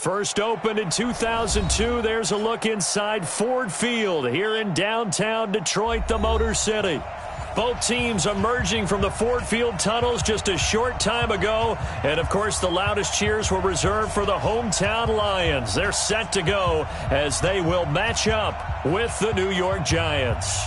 First opened in 2002, there's a look inside Ford Field here in downtown Detroit, the Motor City. Both teams emerging from the Ford Field tunnels just a short time ago. And, of course, the loudest cheers were reserved for the hometown Lions. They're set to go as they will match up with the New York Giants.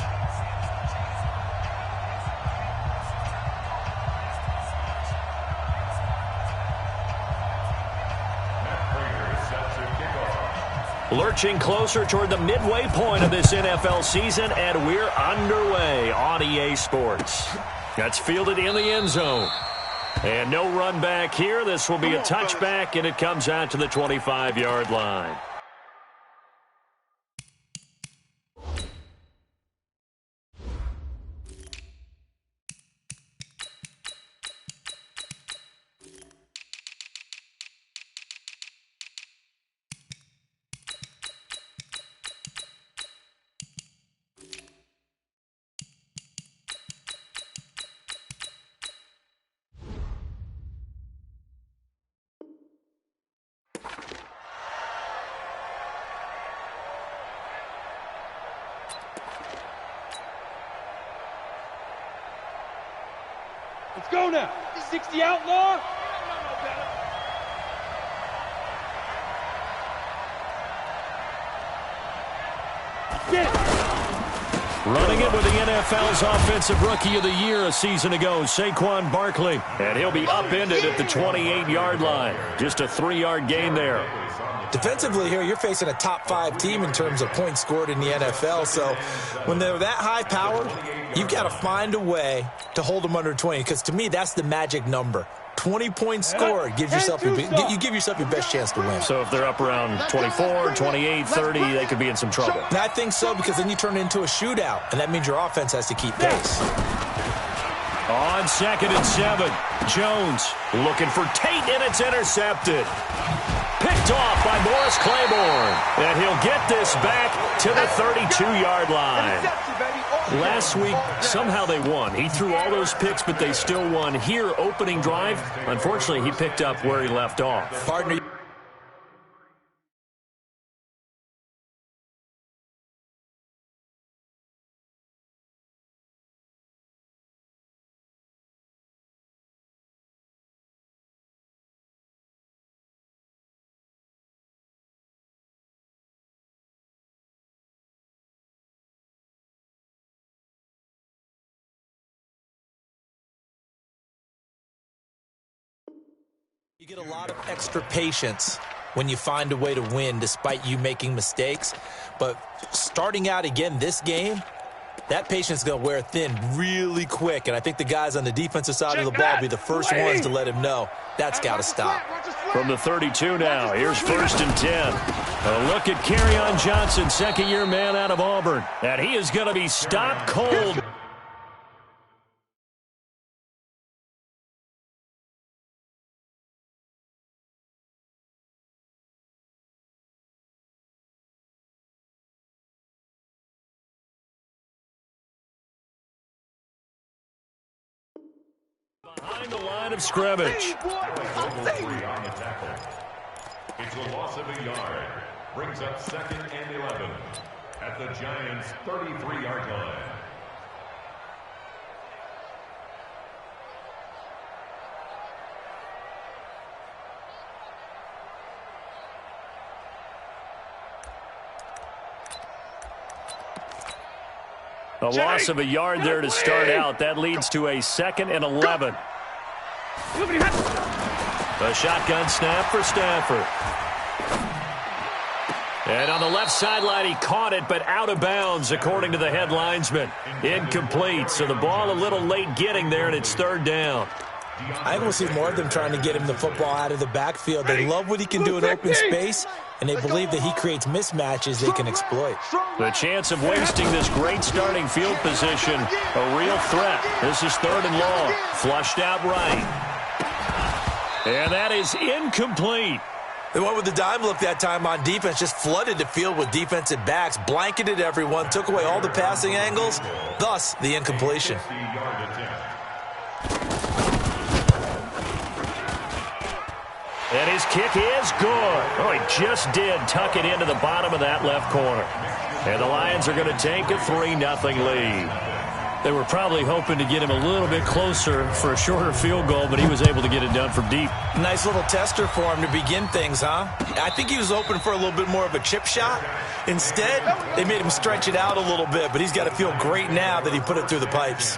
Lurching closer toward the midway point of this NFL season, and we're underway on EA Sports. That's fielded in the end zone. And no run back here. This will be a touchback, and it comes out to the 25-yard line. Let's go now. 60 outlaw. Get it. Running it with the NFL's Offensive Rookie of the Year a season ago, Saquon Barkley. And he'll be upended at the 28-yard line. Just a 3-yard gain there. Defensively here, you're facing a top-5 team in terms of points scored in the NFL. So when they're that high-powered, you've got to find a way to hold them under 20. Because to me, that's the magic number. 20 points scored gives yourself you give yourself your best chance to win. So if they're up around 24, 28, 30, they could be in some trouble. And I think so, because then you turn it into a shootout, and that means your offense has to keep pace. On 2nd and 7, Jones looking for Tate, and it's intercepted. Picked off by Morris Claiborne. And he'll get this back to the 32-yard line. Last week, somehow they won. He threw all those picks, but they still won. Here, opening drive, unfortunately, he picked up where he left off. Partner. You get a lot of extra patience when you find a way to win despite you making mistakes. But starting out again this game, that patience is going to wear thin really quick. And I think the guys on the defensive side of the ball will be the first ones to let him know that's got to stop. From the 32 now, here's 1st and 10. A look at Kerryon Johnson, second-year man out of Auburn. And he is going to be stopped cold. Behind the line of scrimmage. It's a loss of a yard. Brings up 2nd and 11 at the Giants' 33-yard line. A loss of a yard there to start out. That leads to a 2nd and 11. A shotgun snap for Stafford. And on the left sideline, he caught it, but out of bounds, according to the head linesman. Incomplete, so the ball a little late getting there, and it's 3rd down. I will see more of them trying to get him the football out of the backfield. They love what he can do in open space, and they believe that he creates mismatches they can exploit. The chance of wasting this great starting field position, a real threat. This is 3rd and long. Flushed out right. And that is incomplete. They went with the dime look that time on defense, just flooded the field with defensive backs, blanketed everyone, took away all the passing angles, thus the incompletion. And his kick is good. Oh, he just did tuck it into the bottom of that left corner. And the Lions are going to take a 3-0 lead. They were probably hoping to get him a little bit closer for a shorter field goal, but he was able to get it done from deep. Nice little tester for him to begin things, huh? I think he was hoping for a little bit more of a chip shot. Instead, they made him stretch it out a little bit, but he's got to feel great now that he put it through the pipes.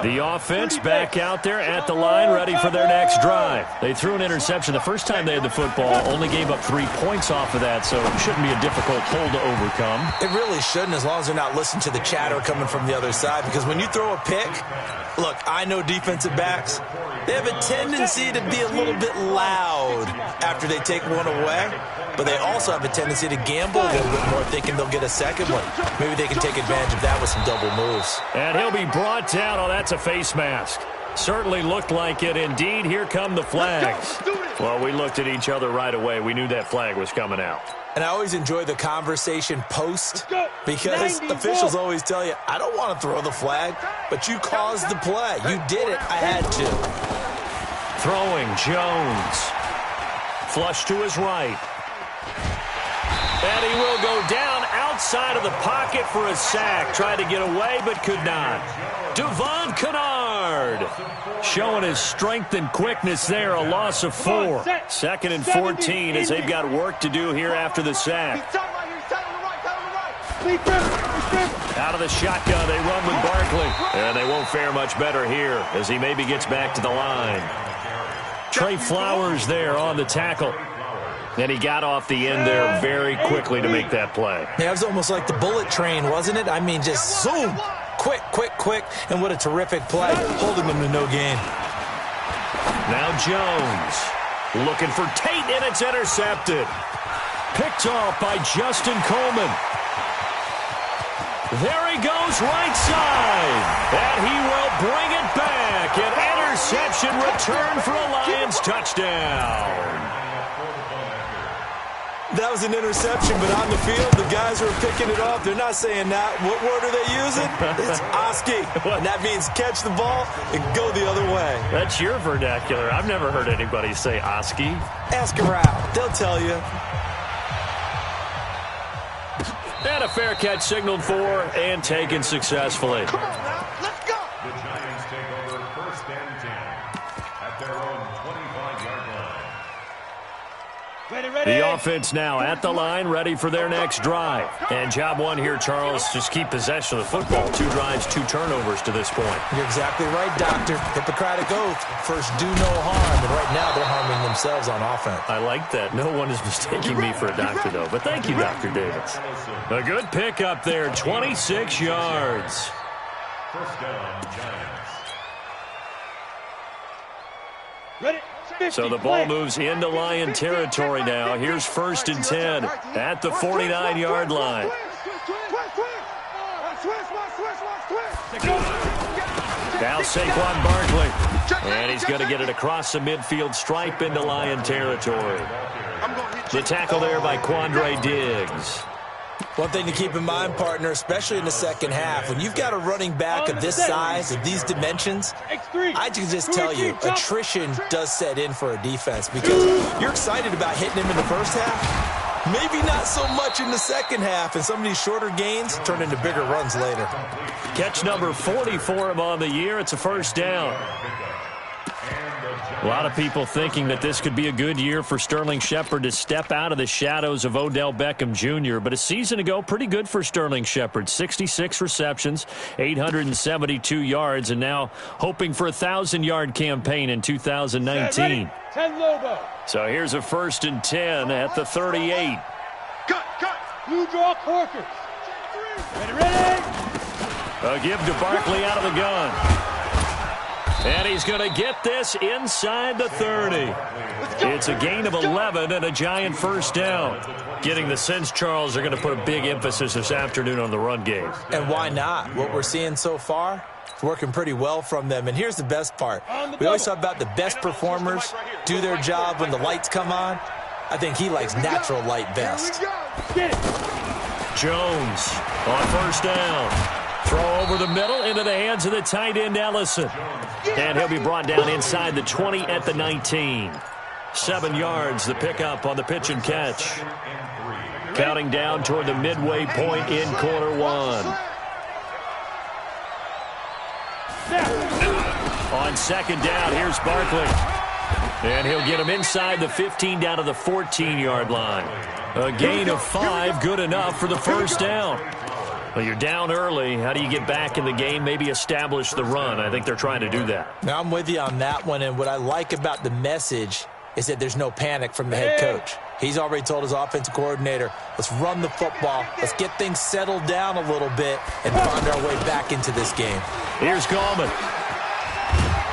The offense back out there at the line, ready for their next drive. They threw an interception the first time they had the football, only gave up 3 points off of that, so it shouldn't be a difficult hole to overcome. It really shouldn't, as long as they're not listening to the chatter coming from the other side, because when you throw a pick, look, I know defensive backs, they have a tendency to be a little bit loud after they take one away, but they also have a tendency to gamble a little bit more, thinking they'll get a second one. Maybe they can take advantage of that with some double moves. And he'll be brought down. Oh, that's a face mask. Certainly looked like it. Indeed, here come the flags. Well, we looked at each other right away. We knew that flag was coming out. And I always enjoy the conversation post, because officials always tell you, I don't want to throw the flag, but you caused the play. You did it. I had to. Throwing Jones. Flush to his right. And he will go down outside of the pocket for a sack. Tried to get away, but could not. Devon Kennard showing his strength and quickness there. A loss of 4. 2nd and 14 as they've got work to do here after the sack. Out of the shotgun, they run with Barkley. And they won't fare much better here as he maybe gets back to the line. Trey Flowers there on the tackle. And he got off the end there very quickly to make that play. Yeah, it was almost like the bullet train, wasn't it? I mean, just zoom. Quick, quick, quick. And what a terrific play, holding them to no gain. Now Jones looking for Tate, and it's intercepted. Picked off by Justin Coleman. There he goes, right side. And he will bring it back. An interception return for a Lions touchdown. That was an interception, but on the field, the guys who are picking it off, they're not saying that. What word are they using? It's Oski. And that means catch the ball and go the other way. That's your vernacular. I've never heard anybody say Oski. Ask around. They'll tell you. And a fair catch signaled for and taken successfully. Come on now, let's go. The Giants take over 1st and 10 at their own 25-yard line. Ready. The offense now at the line, ready for their next drive. And job one here, Charles, just keep possession of the football. 2 drives, 2 turnovers to this point. You're exactly right, Doctor. Hippocratic oath. First, do no harm. And right now, they're harming themselves on offense. I like that. No one is mistaking me for a doctor, though. But thank you, Dr. Davis. A good pickup there, 26 yards. 1st down, Giants. Ready. 50, So the ball moves into Lion territory now. Here's 1st and 10 at the 49-yard line. Now Saquon Barkley. And he's going to get it across the midfield stripe into Lion territory. The tackle there by Quandre Diggs. One thing to keep in mind, partner, especially in the second half, when you've got a running back of this size, of these dimensions, I can just tell you, attrition does set in for a defense, because you're excited about hitting him in the first half, maybe not so much in the second half, and some of these shorter gains turn into bigger runs later. Catch number 40 for him on the year. It's a 1st down. A lot of people thinking that this could be a good year for Sterling Shepard to step out of the shadows of Odell Beckham Jr. But a season ago, pretty good for Sterling Shepard. 66 receptions, 872 yards, and now hoping for a 1,000-yard campaign in 2019. 10 Lobo. So here's a 1st and 10 at the 38. Cut. Blue draw Corkers. Ready. A give to Barkley out of the gun. And he's going to get this inside the 30. It's a gain of 11 and a Giant 1st down. Getting the sense, Charles, they're going to put a big emphasis this afternoon on the run game. And why not? What we're seeing so far, it's working pretty well from them. And here's the best part. We always talk about the best performers do their job when the lights come on. I think he likes natural light best. Get it. Jones on 1st down. Throw over the middle into the hands of the tight end, Ellison. And he'll be brought down inside the 20 at the 19. 7 yards, the pickup on the pitch and catch. Counting down toward the midway point in quarter 1. On second down, here's Barkley. And he'll get him inside the 15 down to the 14-yard line. A gain of 5, good enough for the first down. Well, you're down early. How do you get back in the game, maybe establish the run? I think they're trying to do that. Now, I'm with you on that one, and what I like about the message is that there's no panic from the head coach. He's already told his offensive coordinator, let's run the football, let's get things settled down a little bit, and find our way back into this game. Here's Gallman.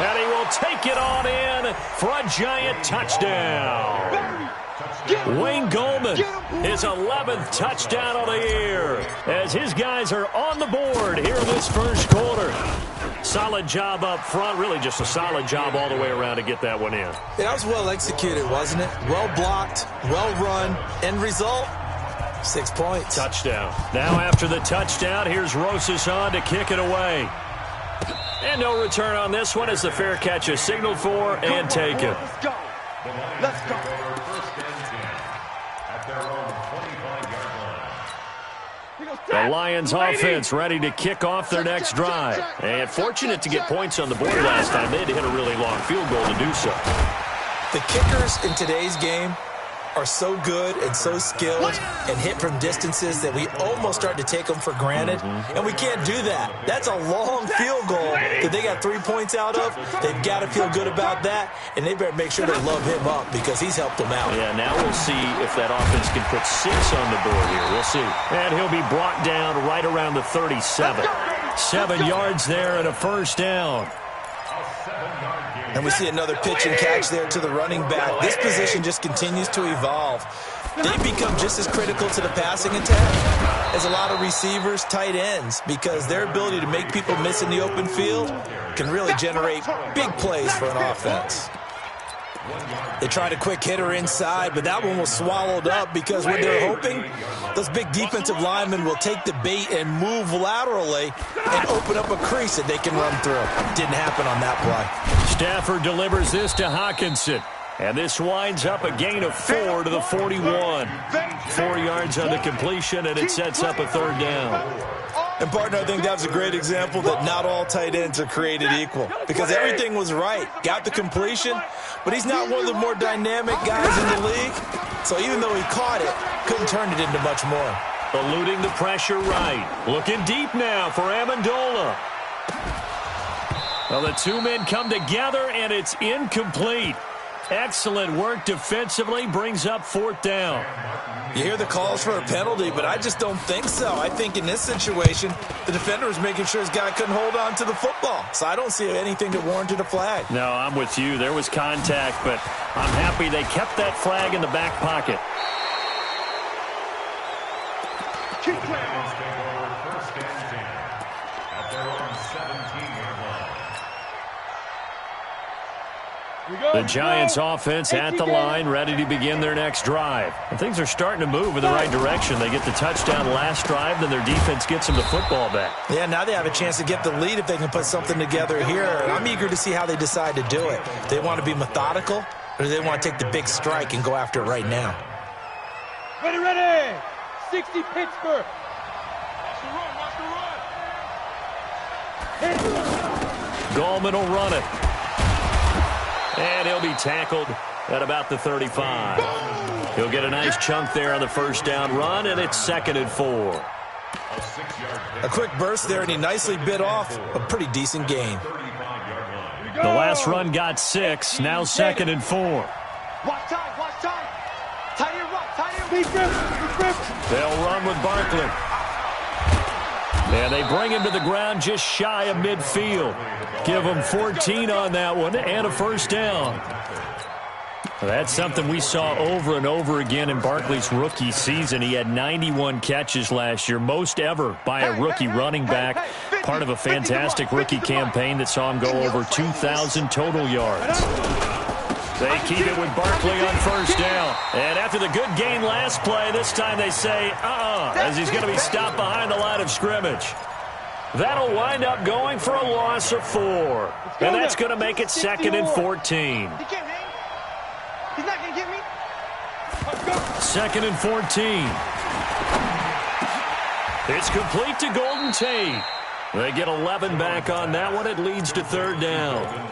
And he will take it on in for a Giant touchdown. Wayne Gallman, his 11th touchdown of the year, as his guys are on the board here in this first quarter. Solid job up front, really just a solid job all the way around to get that one in. Yeah, that was well executed, wasn't it? Well blocked, well run, end result, 6 points. Touchdown. Now after the touchdown, here's Rosas on to kick it away. And no return on this one as the fair catch is signaled for and taken. Let's go. Let's go. The Lions offense ready to kick off their next drive. And fortunate to get points on the board last time. They had to hit a really long field goal to do so. The kickers in today's game are so good and so skilled and hit from distances that we almost start to take them for granted. And we can't do that. That's a long field goal that they got 3 points out of. They've got to feel good about that, and they better make sure they love him up because he's helped them out. Yeah, now we'll see if that offense can put 6 on the board here. We'll see. And he'll be brought down right around the 37. 7 yards there and a first down. And we see another pitch and catch there to the running back. This position just continues to evolve. They become just as critical to the passing attack as a lot of receivers, tight ends, because their ability to make people miss in the open field can really generate big plays for an offense. They tried a quick hitter inside, but that one was swallowed up because what they're hoping, those big defensive linemen will take the bait and move laterally and open up a crease that they can run through. Didn't happen on that play. Stafford delivers this to Hawkinson. And this winds up a gain of 4 to the 41. 4 yards on the completion, and it sets up a third down. And, partner, I think that was a great example that not all tight ends are created equal because everything was right. Got the completion, but he's not one of the more dynamic guys in the league. So even though he caught it, couldn't turn it into much more. Eluding the pressure right. Looking deep now for Amendola. Well, the two men come together, and it's incomplete. Excellent work defensively, brings up 4th down. You hear the calls for a penalty, but I just don't think so. I think in this situation, the defender was making sure his guy couldn't hold on to the football. So I don't see anything that warranted a flag. No, I'm with you. There was contact, but I'm happy they kept that flag in the back pocket. Keep playing. First and 10 at their own 17-yard line. The Giants offense at the line, ready to begin their next drive. And things are starting to move in the right direction. They get the touchdown last drive, then their defense gets them the football back. Yeah, now they have a chance to get the lead if they can put something together here. I'm eager to see how they decide to do it. They want to be methodical, or do they want to take the big strike and go after it right now? Ready, ready. 60 Pittsburgh. Gallman will run it. And he'll be tackled at about the 35. He'll get a nice chunk there on the first down run, and it's 2nd and 4. A quick burst there, and he nicely bit off a pretty decent gain. The last run got 6, now 2nd and 4. Watch time, watch time. Tight end, right, tight end. They'll run with Barkley. And they bring him to the ground just shy of midfield. Give him 14 on that one and a first down. That's something we saw over and over again in Barkley's rookie season. He had 91 catches last year, most ever by a rookie running back. Part of a fantastic rookie campaign that saw him go over 2,000 total yards. They keep it with Barkley on first down. And after the good gain last play, this time they say, as he's going to be stopped behind the line of scrimmage. That'll wind up going for a loss of 4. And that's going to make it 2nd and 14. He can't hang. He's not going to get me. 2nd and 14. It's complete to Golden Tate. They get 11 back on that one. It leads to 3rd down.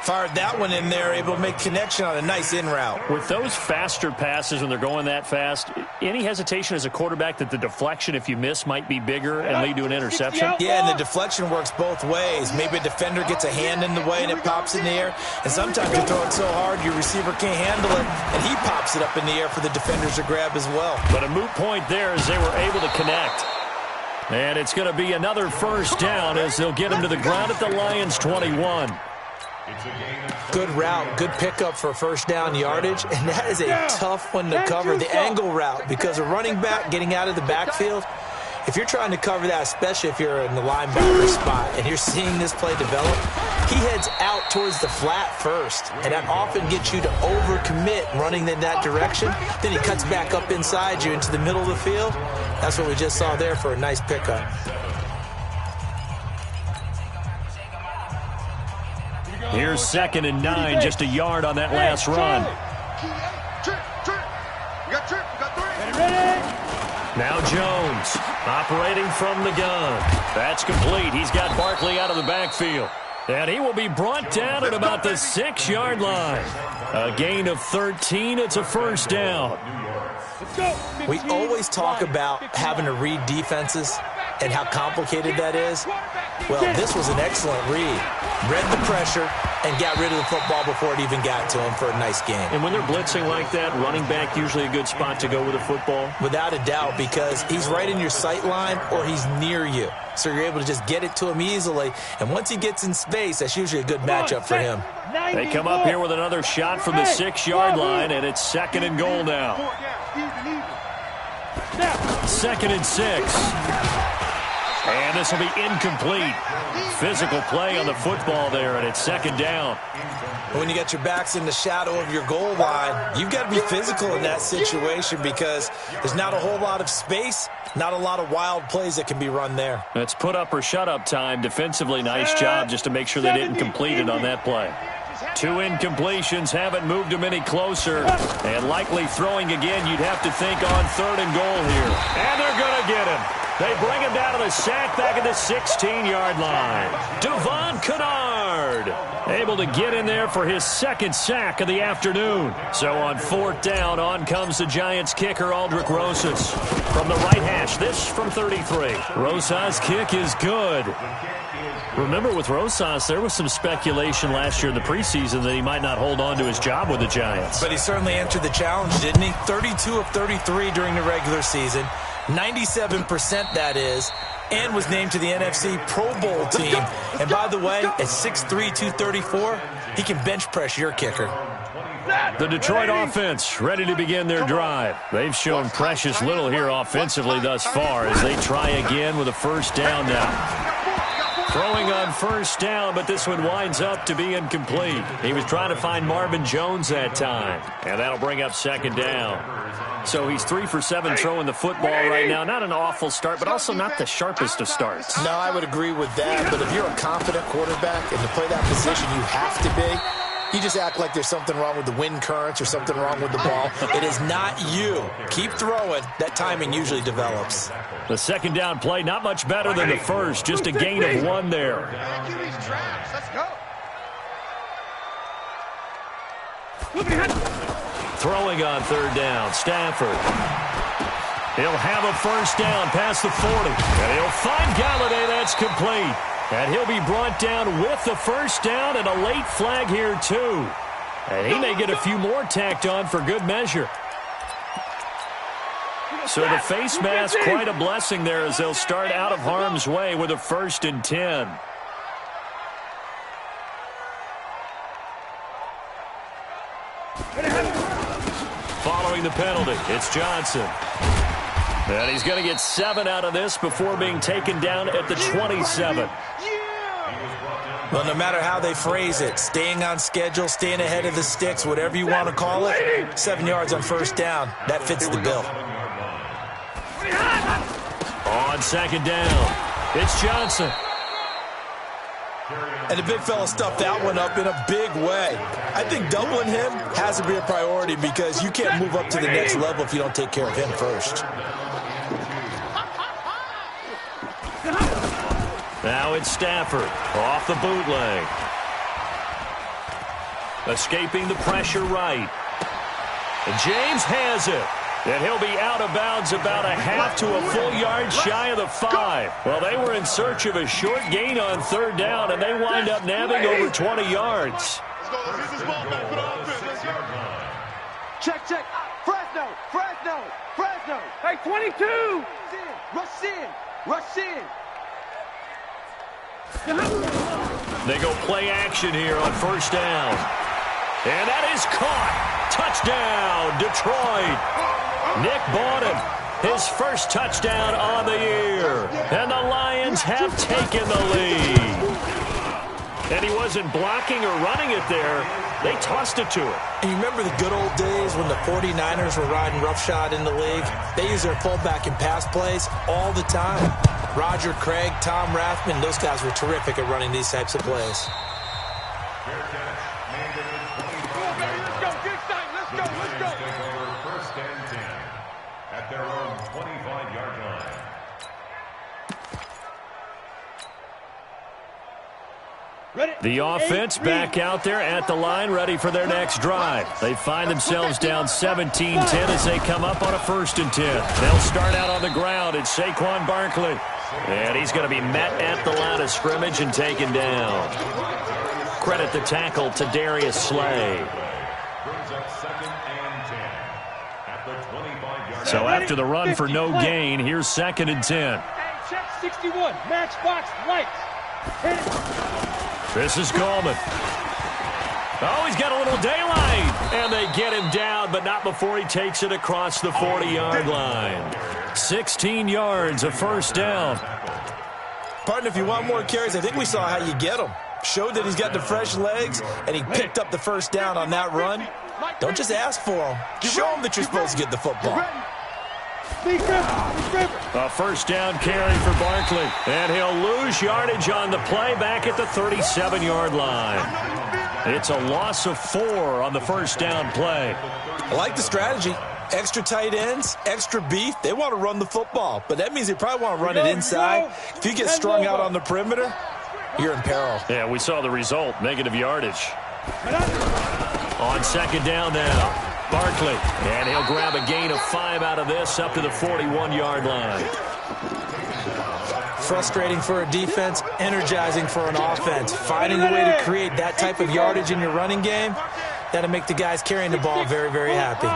Fired that one in there, able to make connection on a nice in route. With those faster passes when they're going that fast, any hesitation as a quarterback that the deflection, if you miss, might be bigger and lead to an interception? Yeah, and the deflection works both ways. Maybe a defender gets a hand in the way and it pops in the air. And sometimes you throw it so hard your receiver can't handle it, and he pops it up in the air for the defenders to grab as well. But a moot point there as they were able to connect. And it's going to be another 1st down as they'll get him to the ground at the Lions' 21. Good route, good pickup for 1st down yardage, and that is a tough one to cover, the angle route, because a running back getting out of the backfield, if you're trying to cover that, especially if you're in the linebacker spot and you're seeing this play develop, he heads out towards the flat first, and that often gets you to overcommit running in that direction. Then he cuts back up inside you into the middle of the field. That's what we just saw there for a nice pickup. Here's 2nd and 9, just a yard on that last run. Now Jones, operating from the gun. That's complete. He's got Barkley out of the backfield. And he will be brought down at about the 6-yard line. A gain of 13. It's a 1st down. We always talk about having to read defenses and how complicated that is. Well, this was an excellent read. Read the pressure and got rid of the football before it even got to him for a nice game. And when they're blitzing like that, running back usually a good spot to go with the football? Without a doubt, because he's right in your sight line or he's near you. So you're able to just get it to him easily. And once he gets in space, that's usually a good matchup for him. They come up here with another shot from the 6-yard line, and it's 2nd and goal now. 2nd and 6. And this will be incomplete. Physical play on the football there, and it's 2nd down. When you got your backs in the shadow of your goal line, you've got to be physical in that situation because there's not a whole lot of space, not a lot of wild plays that can be run there. That's put up or shut up time. Defensively, nice job just to make sure they didn't complete it on that play. 2 incompletions haven't moved him any closer. And likely throwing again, you'd have to think on 3rd and goal here. And they're going to get him. They bring him down to the sack back at the 16-yard line. Devon Kennard able to get in there for his 2nd sack of the afternoon. So on 4th down, on comes the Giants kicker, Aldrich Rosas. From the right hash, this from 33. Rosas' kick is good. Remember, with Rosas, there was some speculation last year in the preseason that he might not hold on to his job with the Giants. But he certainly answered the challenge, didn't he? 32 of 33 during the regular season. 97% that is, and was named to the NFC Pro Bowl team. And by the way, at 6'3", 234, he can bench press your kicker. The Detroit offense ready to begin their drive. They've shown precious little here offensively thus far as they try again with a 1st down now. Throwing on 1st down, but this one winds up to be incomplete. He was trying to find Marvin Jones that time, and that'll bring up 2nd down. So he's 3 for 7 throwing the football right now. Not an awful start, but also not the sharpest of starts. No, I would agree with that, but if you're a confident quarterback and to play that position you have to be, you just act like there's something wrong with the wind currents or something wrong with the ball. It is not you. Keep throwing. That timing usually develops. The 2nd down play, not much better than the first. Just a gain of 1 there. Let's go. Throwing on 3rd down, Stafford. He'll have a 1st down past the 40. And he'll find Galladay. That's complete. And he'll be brought down with the 1st down and a late flag here, too. And he may get a few more tacked on for good measure. So the face mask, quite a blessing there as they'll start out of harm's way with a 1st and 10. Following the penalty, it's Johnson. And he's going to get 7 out of this before being taken down at the 27. Well, no matter how they phrase it, staying on schedule, staying ahead of the sticks, whatever you want to call it, 7 yards on 1st down, that fits the bill. On 2nd down, It's Johnson. And the big fella stuffed that one up in a big way. I think doubling him has to be a priority because you can't move up to the next level if you don't take care of him first. Now it's Stafford off the bootleg. Escaping the pressure right. And James has it. And he'll be out of bounds about a half to a full yard shy of the 5. Well, they were in search of a short gain on third down, and they wind up nabbing over 20 yards. Check, check. Fresno, Fresno, Fresno. Hey, 22. Rush in, rush in. They go play action here on first down. And that is caught. Touchdown, Detroit. Nick bought him. His first touchdown on the year. And the Lions have taken the lead. And he wasn't blocking or running it there. They tossed it to him. And you remember the good old days when the 49ers were riding roughshod in the league? They used their fullback in pass plays all the time. Roger Craig, Tom Rathman, those guys were terrific at running these types of plays. At their own 25-yard line. The offense back out there at the line, ready for their next drive. They find themselves down 17-10 as they come up on a 1st and 10. They'll start out on the ground. It's Saquon Barkley. And he's going to be met at the line of scrimmage and taken down. Credit the tackle to Darius Slay. Brings up 2nd and 10 at the 25-yard. So after the run for no gain, here's 2nd and 10. Hey, check 61. Matchbox lights. Hit it. This is Coleman. Oh, he's got a little daylight. And they get him down, but not before he takes it across the 40-yard line. 16 yards, a first down. Partner, if you want more carries, I think we saw how you get them. Showed that he's got the fresh legs, and he picked up the first down on that run. Don't just ask for him. Show him that you're supposed to get the football. A first down carry for Barkley. And he'll lose yardage on the play back at the 37-yard line. It's a loss of 4 on the first down play. I like the strategy. Extra tight ends, extra beef. They want to run the football, but that means they probably want to run it inside. If you get strung out on the perimeter, you're in peril. Yeah, we saw the result, negative yardage. On 2nd down now, Barkley. And he'll grab a gain of 5 out of this up to the 41-yard line. Frustrating for a defense, energizing for an offense. Finding a way to create that type of yardage in your running game, that'll make the guys carrying the ball very, very happy.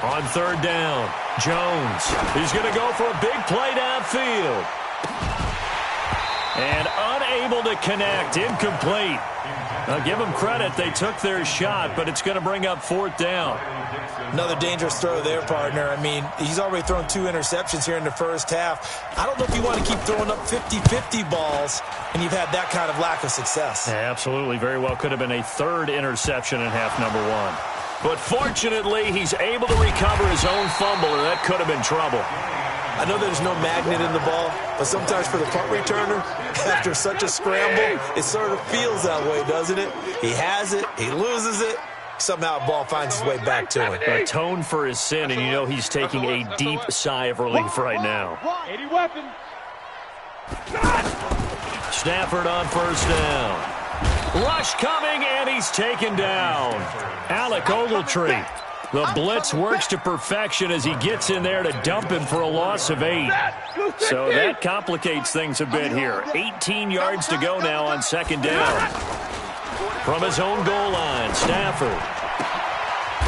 On 3rd down, Jones. He's going to go for a big play downfield. And unable to connect, incomplete. Now give them credit, they took their shot, but it's going to bring up 4th down. Another dangerous throw there, partner. I mean, he's already thrown 2 interceptions here in the first half. I don't know if you want to keep throwing up 50-50 balls and you've had that kind of lack of success. Yeah, absolutely. Very well could have been a 3rd interception in half number 1. But fortunately, he's able to recover his own fumble, and that could have been trouble. I know there's no magnet in the ball, but sometimes for the punt returner, after such a scramble, it sort of feels that way, doesn't it? He has it, he loses it, somehow the ball finds its way back to him. Atone for his sin, and you know he's taking a deep sigh of relief right now. 80 weapons. Stafford on first down. Rush coming, and he's taken down. Alec Ogletree. The blitz works to perfection as he gets in there to dump him for a loss of 8. So that complicates things a bit here. 18 yards to go now on 2nd down. From his own goal line, Stafford.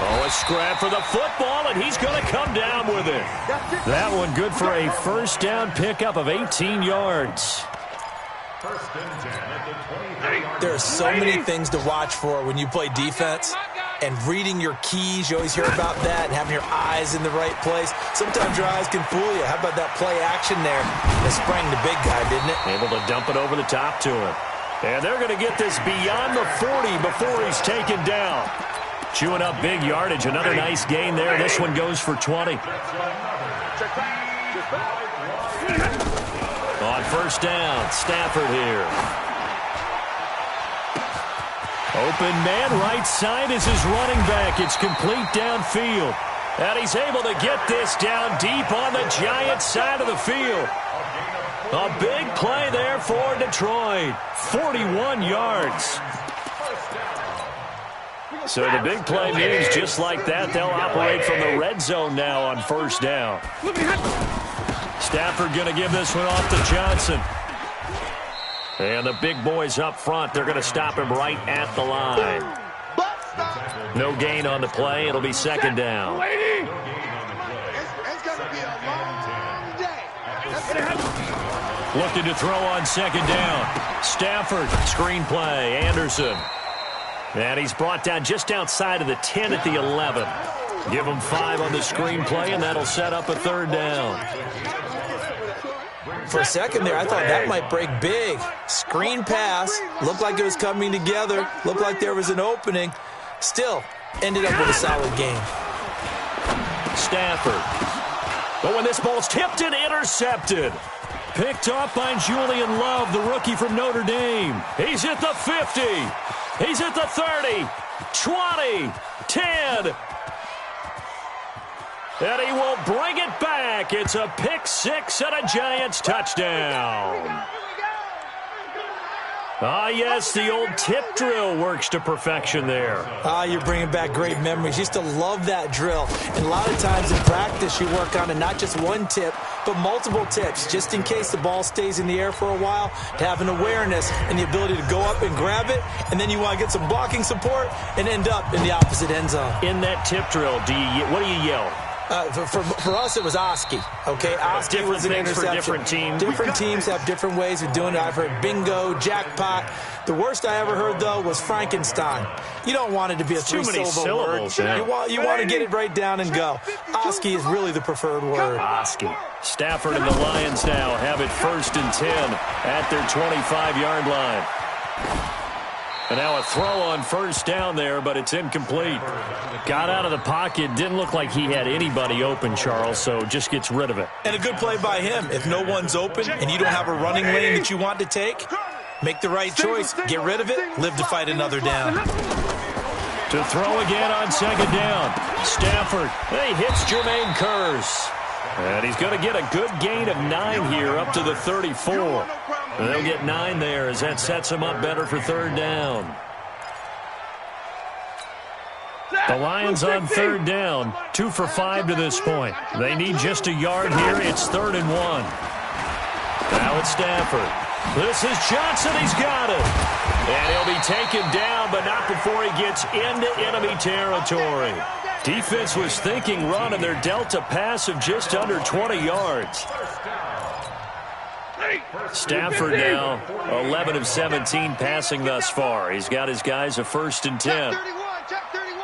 Oh, a scrap for the football, and he's going to come down with it. That one good for a first down pickup of 18 yards. There are so many things to watch for when you play defense. And reading your keys, you always hear about that, and having your eyes in the right place. Sometimes your eyes can fool you. How about that play action there? It sprang the big guy, didn't it? Able to dump it over the top to him. And they're going to get this beyond the 40 before he's taken down. Chewing up big yardage. Another nice gain there. This one goes for 20. On first down, Stafford here. Open man, right side is his running back. It's complete downfield. And he's able to get this down deep on the Giants side of the field. A big play there for Detroit. 41 yards. So the big play means just like that, they'll operate from the red zone now on first down. Stafford going to give this one off to Johnson. And the big boys up front, they're going to stop him right at the line. No gain on the play. It'll be second down. It's going to be a long day. Looking to throw on second down. Stafford, screen play, Anderson. And he's brought down just outside of the 10 at the 11. Give him 5 on the screenplay, and that'll set up a third down. For a second there, I thought that might break big. Screen pass, looked like it was coming together, looked like there was an opening. Still, ended up with a solid game. Stafford. But when this ball's tipped and intercepted. Picked off by Julian Love, the rookie from Notre Dame. He's at the 50. He's at the 30, 20, 10. And he will bring it back. It's a pick 6 and a Giants touchdown. Ah, yes, the old tip drill works to perfection there. Ah, you're bringing back great memories. Used to love that drill. And a lot of times in practice, you work on it, not just one tip, but multiple tips, just in case the ball stays in the air for a while, to have an awareness and the ability to go up and grab it, and then you want to get some blocking support and end up in the opposite end zone. In that tip drill, what do you yell? For us, it was Oski. Okay, Oski was an interception. For different teams. Different teams have different ways of doing it. I've heard bingo, jackpot. The worst I ever heard, though, was Frankenstein. You don't want it to be a three-syllable word. Yeah. You want to get it right down and go. Oski is really the preferred word. Oski. Stafford and the Lions now have it 1st and 10 at their 25-yard line. And now a throw on first down there, but it's incomplete. Got out of the pocket. Didn't look like he had anybody open, Charles, so just gets rid of it. And a good play by him. If no one's open and you don't have a running lane that you want to take, make the right choice. Get rid of it. Live to fight another down. To throw again on second down. Stafford. He hits Jermaine Kearse. And he's going to get a good gain of 9 here up to the 34. They'll get 9 there as that sets him up better for third down. The Lions on third down, 2 for 5 to this point. They need just a yard here. It's 3rd and 1. Now it's Stafford. This is Johnson. He's got it. And he'll be taken down, but not before he gets into enemy territory. Defense was thinking run, and they're dealt a pass of just under 20 yards. Stafford now 11 of 17 passing thus far. He's got his guys a 1st and 10. Check 31.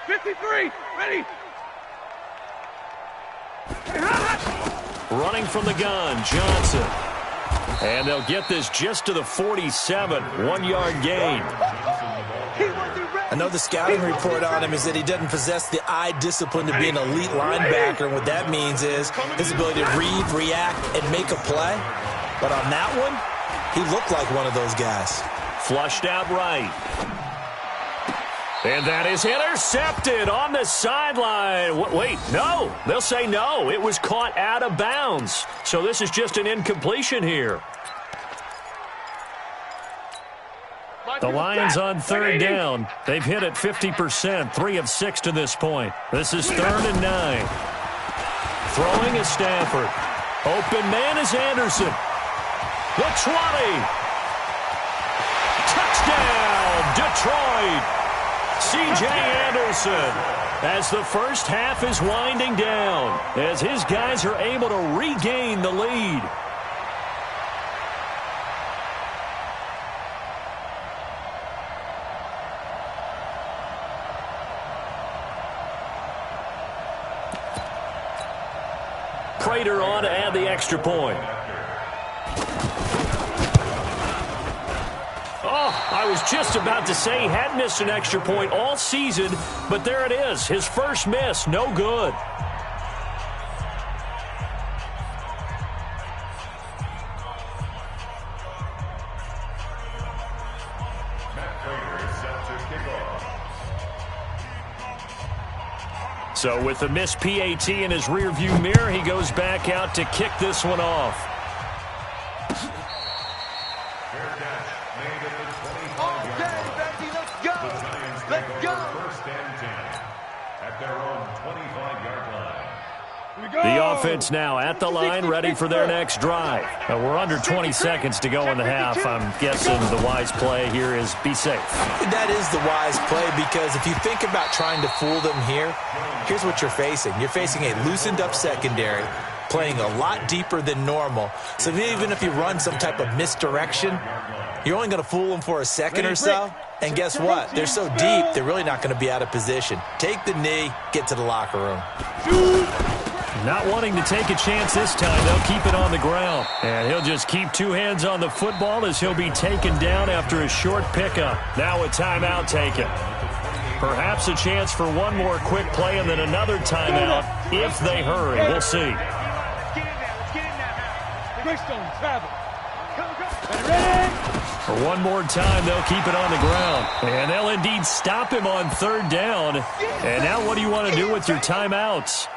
53. Ready. Running from the gun, Johnson. And they'll get this just to the 47. 1-yard gain. I know the scouting report on him is that he doesn't possess the eye discipline to be an elite linebacker. And what that means is his ability to read, react, and make a play. But on that one, he looked like one of those guys. Flushed out right. And that is intercepted on the sideline. Wait, no. They'll say no. It was caught out of bounds. So this is just an incompletion here. The Lions on third down. They've hit it 50%, 3 of 6 to this point. This is 3rd and 9. Throwing is Stafford. Open man is Anderson. The 20. Touchdown, Detroit. C.J. Anderson, as the first half is winding down, as his guys are able to regain the lead. Prater on to add the extra point. Oh, I was just about to say he hadn't missed an extra point all season, but there it is. His first miss, no good. So with the missed PAT in his rearview mirror, he goes back out to kick this one off. Okay, Becky, let's go. Let's go. First and 10 at their own 25-yard line. The offense now at the line, ready for their next drive. We're under 20 seconds to go in the half. I'm guessing the wise play here is be safe. That is the wise play, because if you think about trying to fool them here, here's what you're facing. You're facing a loosened-up secondary, playing a lot deeper than normal. So even if you run some type of misdirection, you're only going to fool them for a second or so. And guess what? They're so deep, they're really not going to be out of position. Take the knee, get to the locker room. Not wanting to take a chance this time, they'll keep it on the ground. And he'll just keep two hands on the football as he'll be taken down after a short pickup. Now a timeout taken. Perhaps a chance for one more quick play and then another timeout if they hurry. We'll see. Let's get in there. Let's get in there now. Greystone, travel. Ready? For one more time, they'll keep it on the ground. And they'll indeed stop him on third down. And now what do you want to do with your timeouts?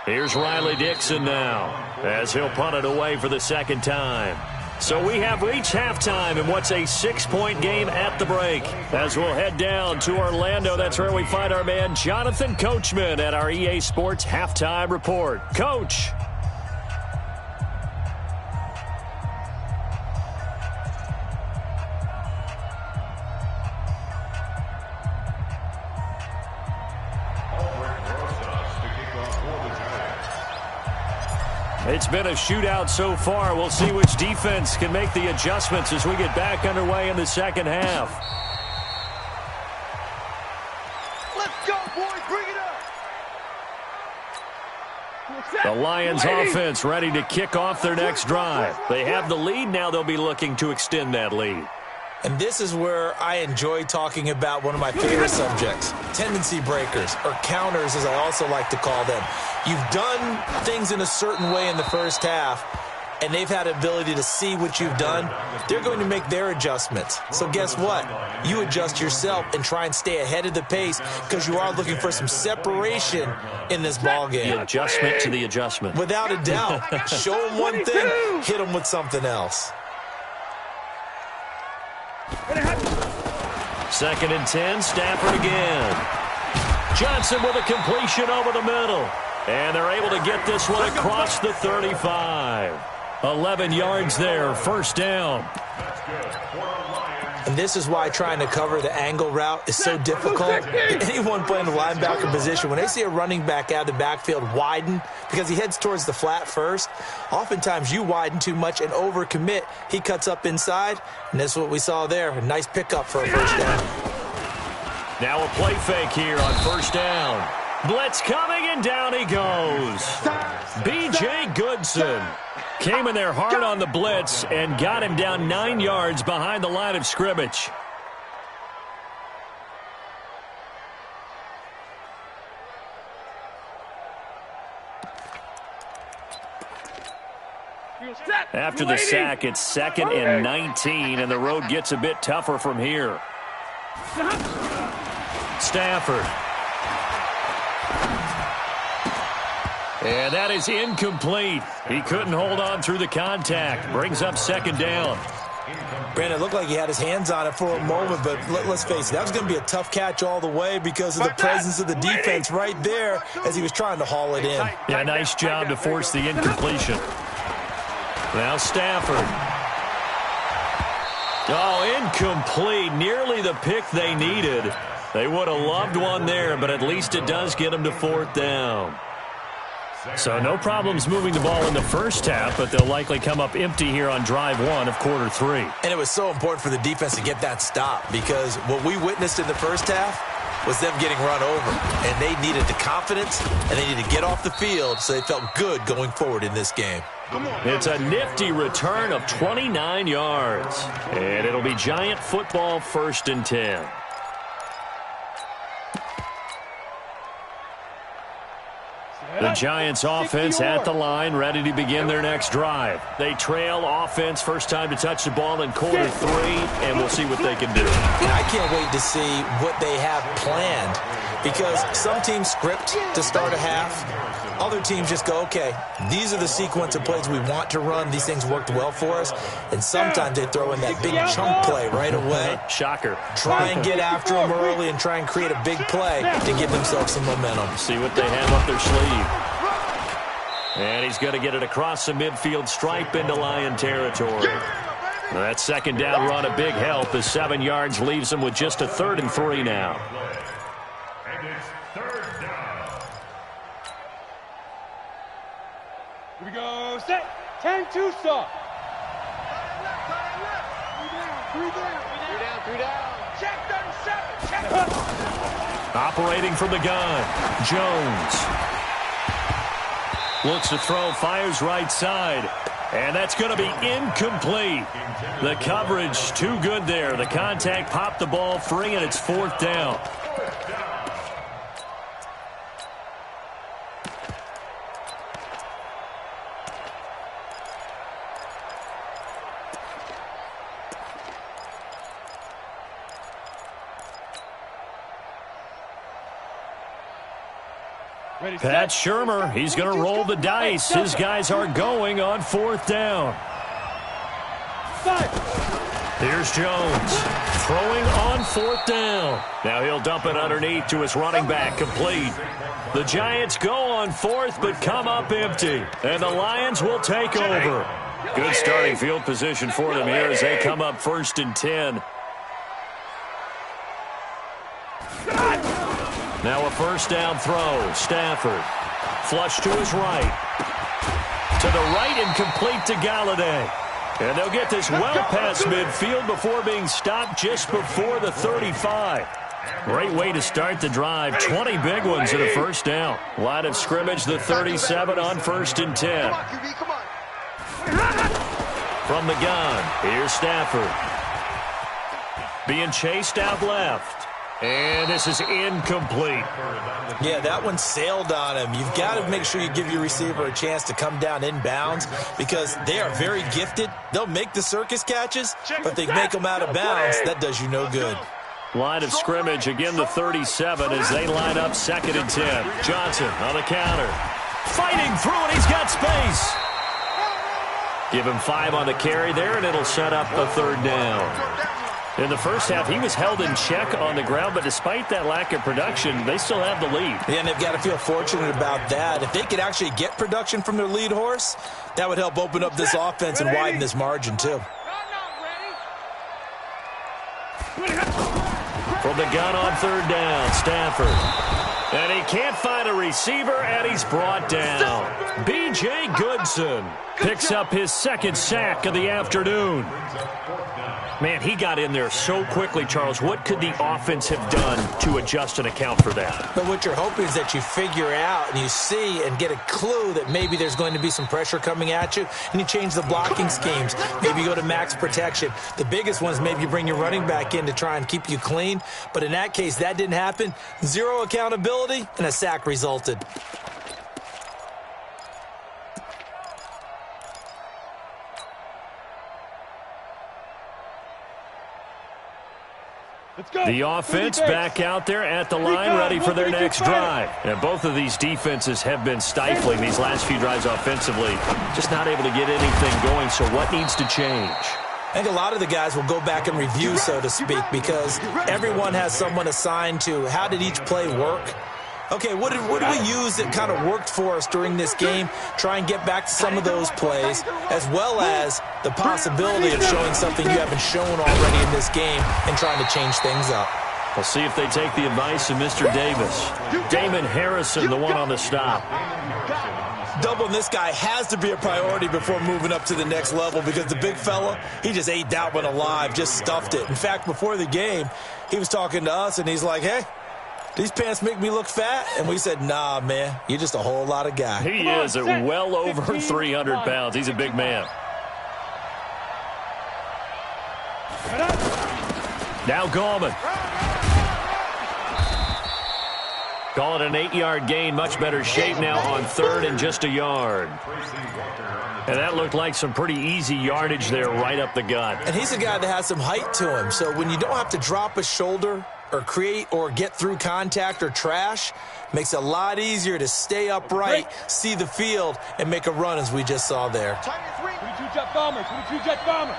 Here's Riley Dixon now as he'll punt it away for the second time. So we have reached halftime in what's a 6-point game at the break. As we'll head down to Orlando, that's where we find our man Jonathan Coachman at our EA Sports Halftime Report. Coach. It's been a shootout so far. We'll see which defense can make the adjustments as we get back underway in the second half. Let's go, boys. Bring it up. The Lions offense ready to kick off their next drive. They have the lead. Now they'll be looking to extend that lead. And this is where I enjoy talking about one of my favorite subjects, tendency breakers, or counters as I also like to call them. You've done things in a certain way in the first half, and they've had the ability to see what you've done. They're going to make their adjustments. So guess what? You adjust yourself and try and stay ahead of the pace because you are looking for some separation in this ballgame. The adjustment to the adjustment. Without a doubt. Show them one thing, hit them with something else. Second and 10, Stafford again. Johnson with a completion over the middle. And they're able to get this one across the 35. 11 yards there, first down. And this is why trying to cover the angle route is so difficult. Anyone playing the linebacker position, when they see a running back out of the backfield widen, because he heads towards the flat first, oftentimes you widen too much and overcommit. He cuts up inside, and that's what we saw there. A nice pickup for a first down. Now a play fake here on first down. Blitz coming, and down he goes. B.J. Goodson came in there hard on the blitz and got him down 9 yards behind the line of scrimmage. After the sack, it's 2nd and 19, and the road gets a bit tougher from here. Stafford. And that is incomplete. He couldn't hold on through the contact. Brings up second down. Brandon, it looked like he had his hands on it for a moment, but let's face it, that was going to be a tough catch all the way because of the presence of the defense right there as he was trying to haul it in. Yeah, nice job to force the incompletion. Now Stafford. Oh, incomplete. Nearly the pick they needed. They would have loved one there, but at least it does get them to fourth down. So no problems moving the ball in the first half, but they'll likely come up empty here on drive one of quarter three. And it was so important for the defense to get that stop because what we witnessed in the first half was them getting run over. And they needed the confidence, and they needed to get off the field so they felt good going forward in this game. It's a nifty return of 29 yards. And it'll be Giant football, 1st and 10. The Giants offense at the line, ready to begin their next drive. They trail offense, first time to touch the ball in quarter 3, and we'll see what they can do. And I can't wait to see what they have planned, because some teams script to start a half. Other teams just go, okay, these are the sequence of plays we want to run. These things worked well for us. And sometimes they throw in that big chunk play right away. Shocker. Try and get after them early and try and create a big play to give themselves some momentum. See what they have up their sleeve. And he's going to get it across the midfield stripe into Lion territory. That second down run a big help as 7 yards leaves him with just a 3rd and 3 now. And it's 3rd down. Here we go. Set. 10-2 stop. 3 down. Check 37. Check. Operating from the gun, Jones. Looks to throw, fires right side. And that's going to be incomplete. The coverage too good there. The contact popped the ball free, and it's 4th down. Pat Shurmur, he's going to roll the dice. His guys are going on 4th down. Here's Jones throwing on 4th down. Now he'll dump it underneath to his running back, complete. The Giants go on 4th but come up empty, and the Lions will take over. Good starting field position for them here as they come up 1st and 10. Now a 1st down throw. Stafford. Flush to his right. To the right and complete to Galladay. And they'll get this well past midfield before being stopped just before the 35. Great way to start the drive. 20 big ones and a 1st down. Line of scrimmage, the 37 on 1st and 10. From the gun, here's Stafford. Being chased out left. And this is incomplete. Yeah, that one sailed on him. You've got to make sure you give your receiver a chance to come down inbounds because they are very gifted. They'll make the circus catches, but they make them out of bounds. That does you no good. Line of scrimmage, again the 37 as they line up 2nd and 10. Johnson on the counter. Fighting through it, he's got space. Give him 5 on the carry there, and it'll set up a 3rd down. In the first half, he was held in check on the ground, but despite that lack of production, they still have the lead. Yeah, and they've got to feel fortunate about that. If they could actually get production from their lead horse, that would help open up this offense and widen this margin, too. From the gun on 3rd down, Stafford. And he can't find a receiver, and he's brought down. B.J. Goodson picks up his 2nd sack of the afternoon. Man, he got in there so quickly, Charles. What could the offense have done to adjust and account for that? But what you're hoping is that you figure out and you see and get a clue that maybe there's going to be some pressure coming at you, and you change the blocking schemes. Maybe you go to max protection. The biggest one is maybe you bring your running back in to try and keep you clean. But in that case, that didn't happen. 0 accountability, and a sack resulted. The offense back out there at the line, ready for their next drive. And both of these defenses have been stifling these last few drives offensively. Just not able to get anything going, so what needs to change? I think a lot of the guys will go back and review, so to speak, because everyone has someone assigned to how did each play work. Okay, what did we use that kind of worked for us during this game? Try and get back to some of those plays, as well as the possibility of showing something you haven't shown already in this game and trying to change things up. We'll see if they take the advice of Mr. Davis. Damon Harrison, the one on the stop. Doubling this guy has to be a priority before moving up to the next level because the big fella, he just ate that one alive, just stuffed it. In fact, before the game, he was talking to us, and he's like, hey, these pants make me look fat? And we said, nah, man, you're just a whole lot of guy. He is at well over 300 pounds. He's a big man. Now Gallman. Call it an 8-yard gain. Much better shape now on third and just a yard. And that looked like some pretty easy yardage there right up the gut. And he's a guy that has some height to him. So when you don't have to drop a shoulder or create or get through contact or trash, makes it a lot easier to stay upright, see the field, and make a run as we just saw there. 22 jet bombers, 22 jet bombers.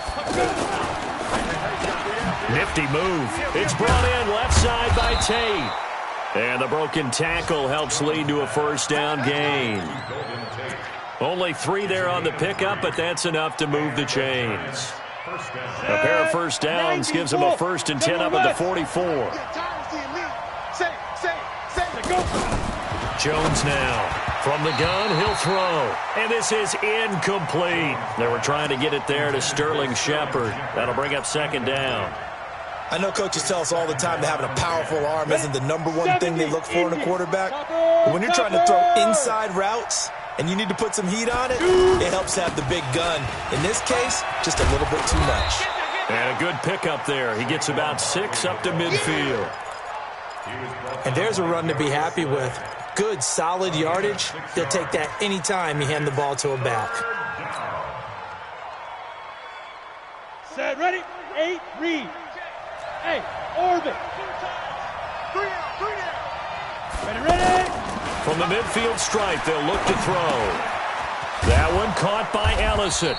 Nifty move. It's brought in left side by Tate. And the broken tackle helps lead to a first down gain. Only 3 there on the pickup, but that's enough to move the chains. A pair of first downs gives them a 1st and 10 up at the 44. Jones now. From the gun, he'll throw. And this is incomplete. They were trying to get it there to Sterling Shepard. That'll bring up 2nd down. I know coaches tell us all the time that having a powerful arm isn't the #1 thing they look for in a quarterback. But when you're trying to throw inside routes and you need to put some heat on it, it helps to have the big gun. In this case, just a little bit too much. And a good pickup there. He gets about 6 up to midfield. And there's a run to be happy with. Good, solid yardage. He'll take that anytime you hand the ball to him back. Set, ready, 8, read. Hey, orbit. 3 out. Ready. From the midfield stripe, they'll look to throw. That one caught by Ellison.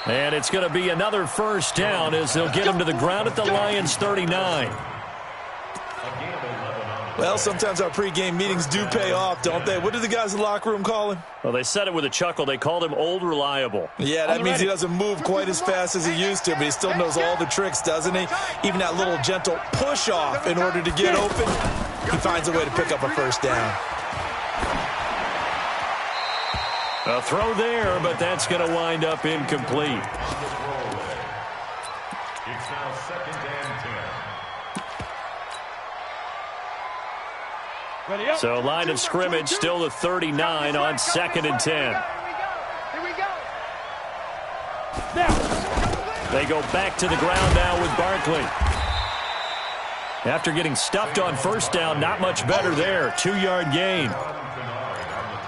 And it's going to be another first down as they'll get him to the ground at the Lions' 39. Well, sometimes our pregame meetings do pay off, don't they? What do the guys in the locker room call him? Well, they said it with a chuckle. They called him Old Reliable. Yeah, that means he doesn't move quite as fast as he used to, but he still knows all the tricks, doesn't he? Even that little gentle push-off in order to get open, he finds a way to pick up a first down. A throw there, but that's going to wind up incomplete. It's now 2nd and 10. So line of scrimmage still the 39 on 2nd and 10. Here we go. They go back to the ground now with Barkley. After getting stuffed on first down, not much better there. 2-yard gain.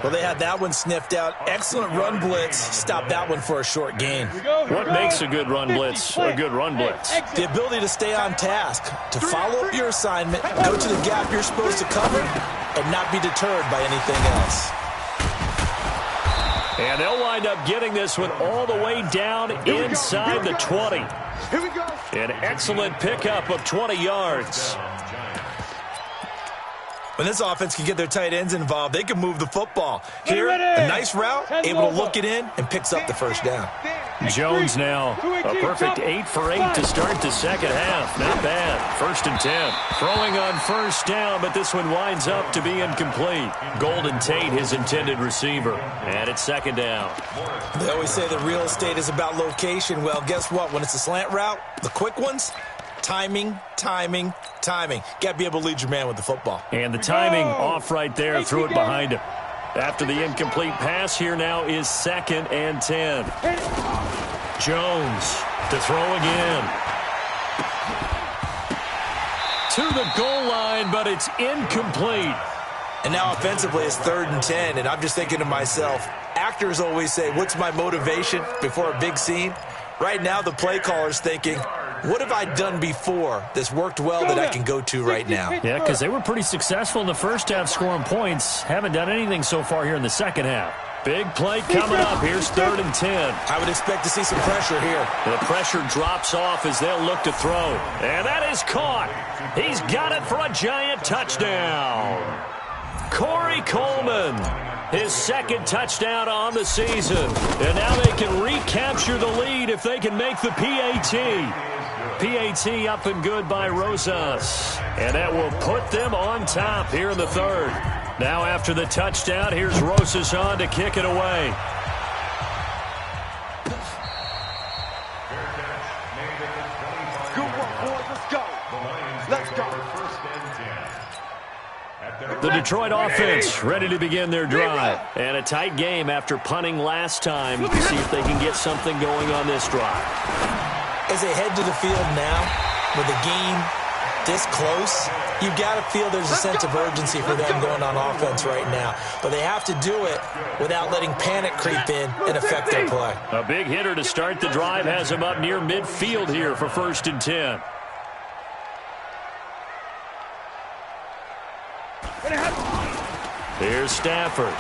Well, they had that one sniffed out. Excellent run blitz. Stop that one for a short gain. What makes a good run blitz a good run blitz? The ability to stay on task, to follow up your assignment, go to the gap you're supposed to cover, and not be deterred by anything else. And they'll wind up getting this one all the way down inside the 20. Here we go. An excellent pickup of 20 yards. When this offense can get their tight ends involved, they can move the football. Here, a nice route, able to look it in, and picks up the first down. Jones now, a perfect 8 for 8 to start the second half. Not bad. 1st and 10. Throwing on first down, but this one winds up to be incomplete. Golden Tate, his intended receiver. And it's 2nd down. They always say that real estate is about location. Well, guess what? When it's a slant route, the quick ones, timing. Got to be able to lead your man with the football. And the timing off right there, threw it behind him. After the incomplete pass, here now is 2nd and 10. Jones to throw again. To the goal line, but it's incomplete. And now offensively, it's 3rd and 10, and I'm just thinking to myself, actors always say, what's my motivation before a big scene? Right now, the play caller's thinking, what have I done before that's worked well that I can go to right now? Yeah, because they were pretty successful in the first half scoring points. Haven't done anything so far here in the second half. Big play coming up. Here's 3rd and 10. I would expect to see some pressure here. The pressure drops off as they'll look to throw. And that is caught. He's got it for a giant touchdown. Corey Coleman, his 2nd touchdown on the season. And now they can recapture the lead if they can make the PAT. PAT up and good by Rosas. And that will put them on top here in the 3rd. Now after the touchdown, here's Rosas on to kick it away. Good work, boys. Let's go. The Detroit offense ready to begin their drive. And a tight game after punting last time to see if they can get something going on this drive. As they head to the field now, with the game this close, You've got to feel there's a sense of urgency for them going on offense right now. But they have to do it without letting panic creep in and affect their play. A big hitter to start the drive has him up near midfield here for 1st and 10. Here's Stafford.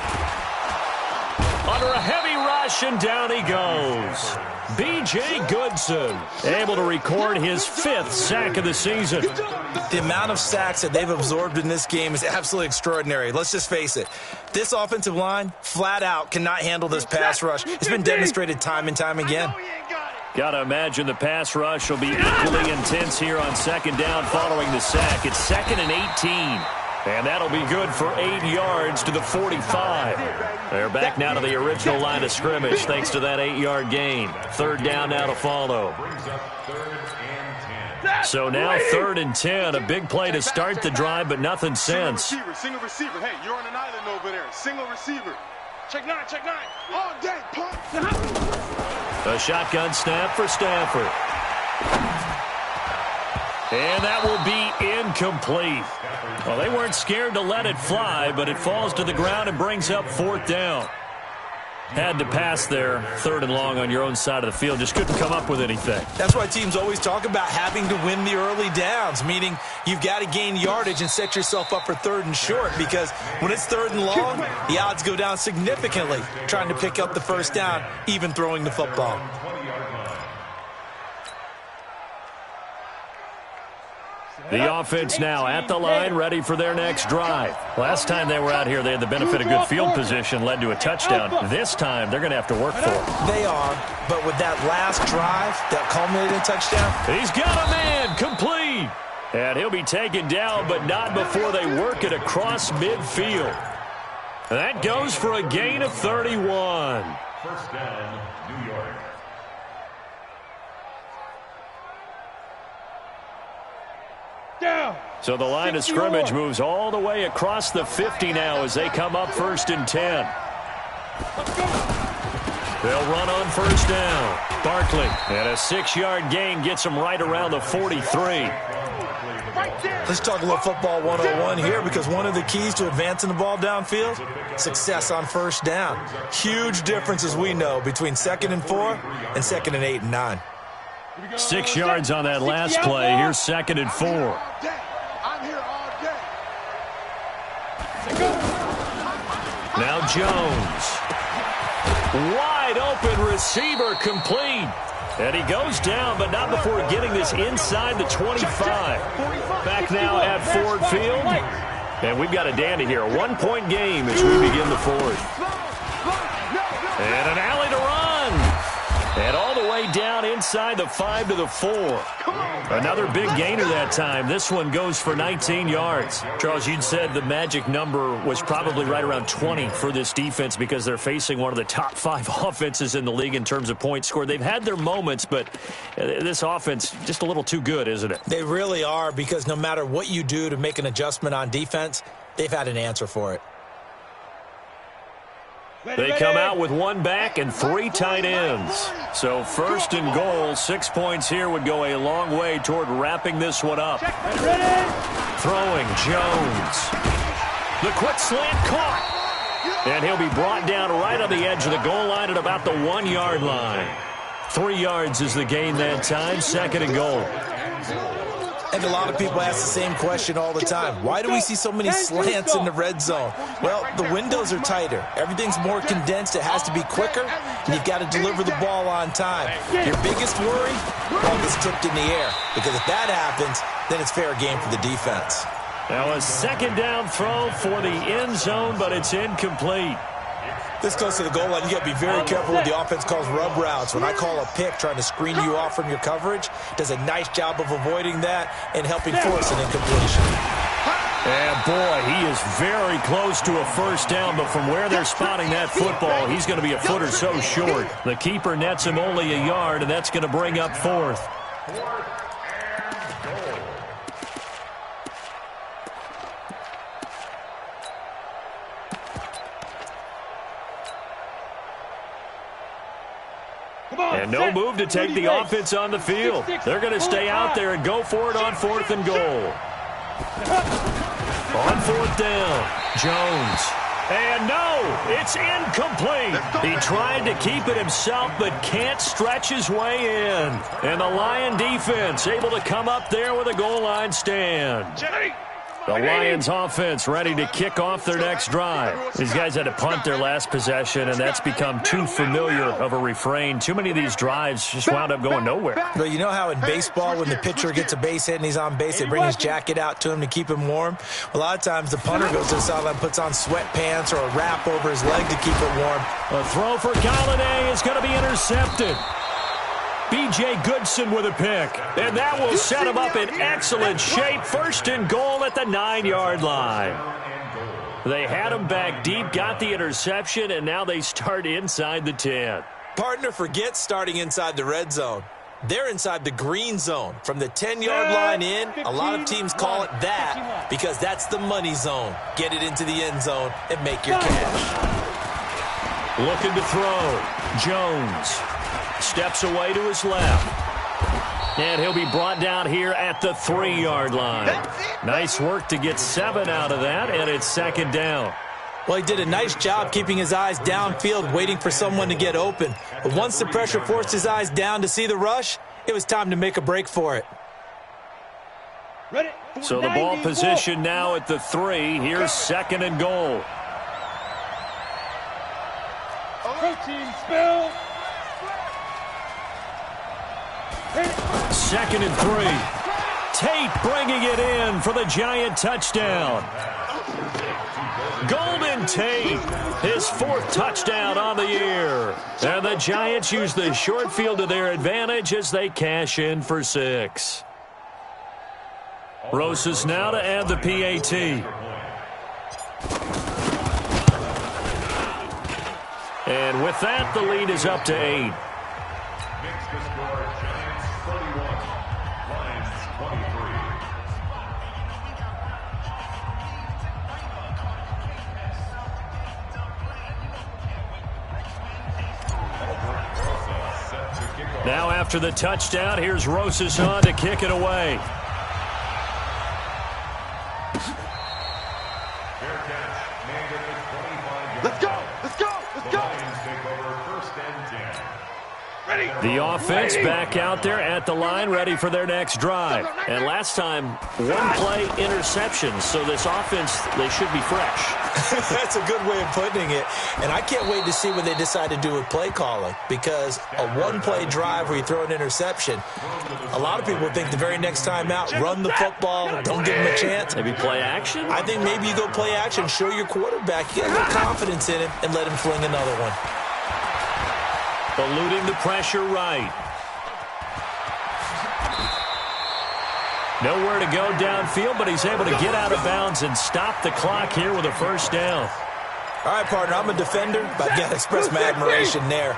Under a heavy rush, and down he goes. B.J. Goodson able to record his 5th sack of the season. The amount of sacks that they've absorbed in this game is absolutely extraordinary. Let's just face it. This offensive line, flat out, cannot handle this pass rush. It's been demonstrated time and time again. Got to imagine the pass rush will be equally intense here on 2nd down following the sack. It's 2nd and 18. And that'll be good for 8 yards to the 45. They're back now to the original line of scrimmage thanks to that 8-yard gain. 3rd down now to follow. So now 3rd and 10. A big play to start the drive, but nothing since. Single receiver. Hey, you're on an island over there. Single receiver. Check 9. All day, punt. A shotgun snap for Stafford. And that will be incomplete. Well, they weren't scared to let it fly, but it falls to the ground and brings up 4th down. Had to pass there, 3rd and long on your own side of the field. Just couldn't come up with anything. That's why teams always talk about having to win the early downs, meaning you've got to gain yardage and set yourself up for 3rd and short, because when it's 3rd and long, the odds go down significantly trying to pick up the 1st down, even throwing the football. The offense now at the line, ready for their next drive. Last time they were out here, they had the benefit of good field position, led to a touchdown. This time, they're going to have to work for it. They are, but with that last drive that culminated in a touchdown. He's got a man, complete. And he'll be taken down, but not before they work it across midfield. That goes for a gain of 31. 1st down, New York. So the line of scrimmage moves all the way across the 50 now as they come up 1st and 10. They'll run on 1st down. Barkley, and a 6-yard gain gets them right around the 43. Let's talk a little football 101 here, because one of the keys to advancing the ball downfield, success on 1st down. Huge difference, as we know, between 2nd and 4 and 2nd and 8 and 9. 6 yards on that last play. Here's 2nd and 4. I'm here all day. Now Jones. Wide open receiver, complete. And he goes down, but not before getting this inside the 25. Back now at Ford Field. And we've got a dandy here. A 1-point game as we begin the 4th. And an alley to run. And all the way down inside the 5 to the 4. Another big gainer that time. This one goes for 19 yards. Charles, you'd said the magic number was probably right around 20 for this defense because they're facing one of the top 5 offenses in the league in terms of points scored. They've had their moments, but this offense just a little too good, isn't it? They really are, because no matter what you do to make an adjustment on defense, they've had an answer for it. They come out with 1 back and 3 tight ends. So 1st and goal, 6 points here would go a long way toward wrapping this one up. Throwing Jones. The quick slant caught. And he'll be brought down right on the edge of the goal line at about the 1-yard line. 3 yards is the gain that time, 2nd and goal. And a lot of people ask the same question all the time. Why do we see so many slants in the red zone? Well, the windows are tighter. Everything's more condensed. It has to be quicker, and you've got to deliver the ball on time. Your biggest worry? Ball gets tipped in the air, because if that happens, then it's fair game for the defense. Now a 2nd down throw for the end zone, but it's incomplete. This close to the goal line, you got to be very careful with the offense calls rub routes. When I call a pick trying to screen you off from your coverage, does a nice job of avoiding that and helping force an incompletion. And boy, he is very close to a 1st down, but from where they're spotting that football, he's going to be a foot or so short. The keeper nets him only a yard, and that's going to bring up 4th. And no move to take the offense on the field. They're going to stay out there and go for it on 4th and goal. On fourth down, Jones. And no, it's incomplete. He tried to keep it himself, but can't stretch his way in. And the Lion defense able to come up there with a goal line stand. The Lions offense ready to kick off their next drive. These guys had to punt their last possession, and that's become too familiar of a refrain. Too many of these drives just wound up going nowhere. But you know how in baseball, when the pitcher gets a base hit and he's on base, they bring his jacket out to him to keep him warm? A lot of times the punter goes to the sideline, puts on sweatpants or a wrap over his leg to keep it warm. A throw for Galladay is going to be intercepted. B.J. Goodson with a pick, and that will set him up in excellent shape. First and goal at the 9-yard line. They had him back deep, got the interception, and now they start inside the 10. Partner, forget starting inside the red zone. They're inside the green zone. From the 10-yard line in, a lot of teams call it that because that's the money zone. Get it into the end zone and make your cash. Looking to throw. Jones steps away to his left. And he'll be brought down here at the 3-yard line. Nice work to get 7 out of that, and it's second down. Well, he did a nice job keeping his eyes downfield, waiting for someone to get open. But once the pressure forced his eyes down to see the rush, it was time to make a break for it. So the ball position now at the 3. Here's second and goal. Protein spill. Second and 3. Tate bringing it in for the Giant touchdown. Golden Tate, his 4th touchdown on the year. And the Giants use the short field to their advantage as they cash in for 6. Rosas now to add the PAT. And with that, the lead is up to 8. Makes the score Giants 31, Lions 23. Now after the touchdown, here's Rosas on to kick it away. Fair catch, made at the 25-yard Let's go, line. let's go, let's go. Lions take over first and 10. Ready. The offense back out there at the line, ready for their next drive. And last time, 1-play interception. So this offense, they should be fresh. That's a good way of putting it. And I can't wait to see what they decide to do with play calling, because a 1-play drive where you throw an interception, a lot of people think the very next time out, run the football, don't give him a chance. Maybe play action? I think maybe you go play action, show your quarterback, get a little confidence in him, and let him fling another one. Eluding the pressure right. Nowhere to go downfield, but he's able to get out of bounds and stop the clock here with a first down. All right, partner, I'm a defender, but I got to express my admiration there.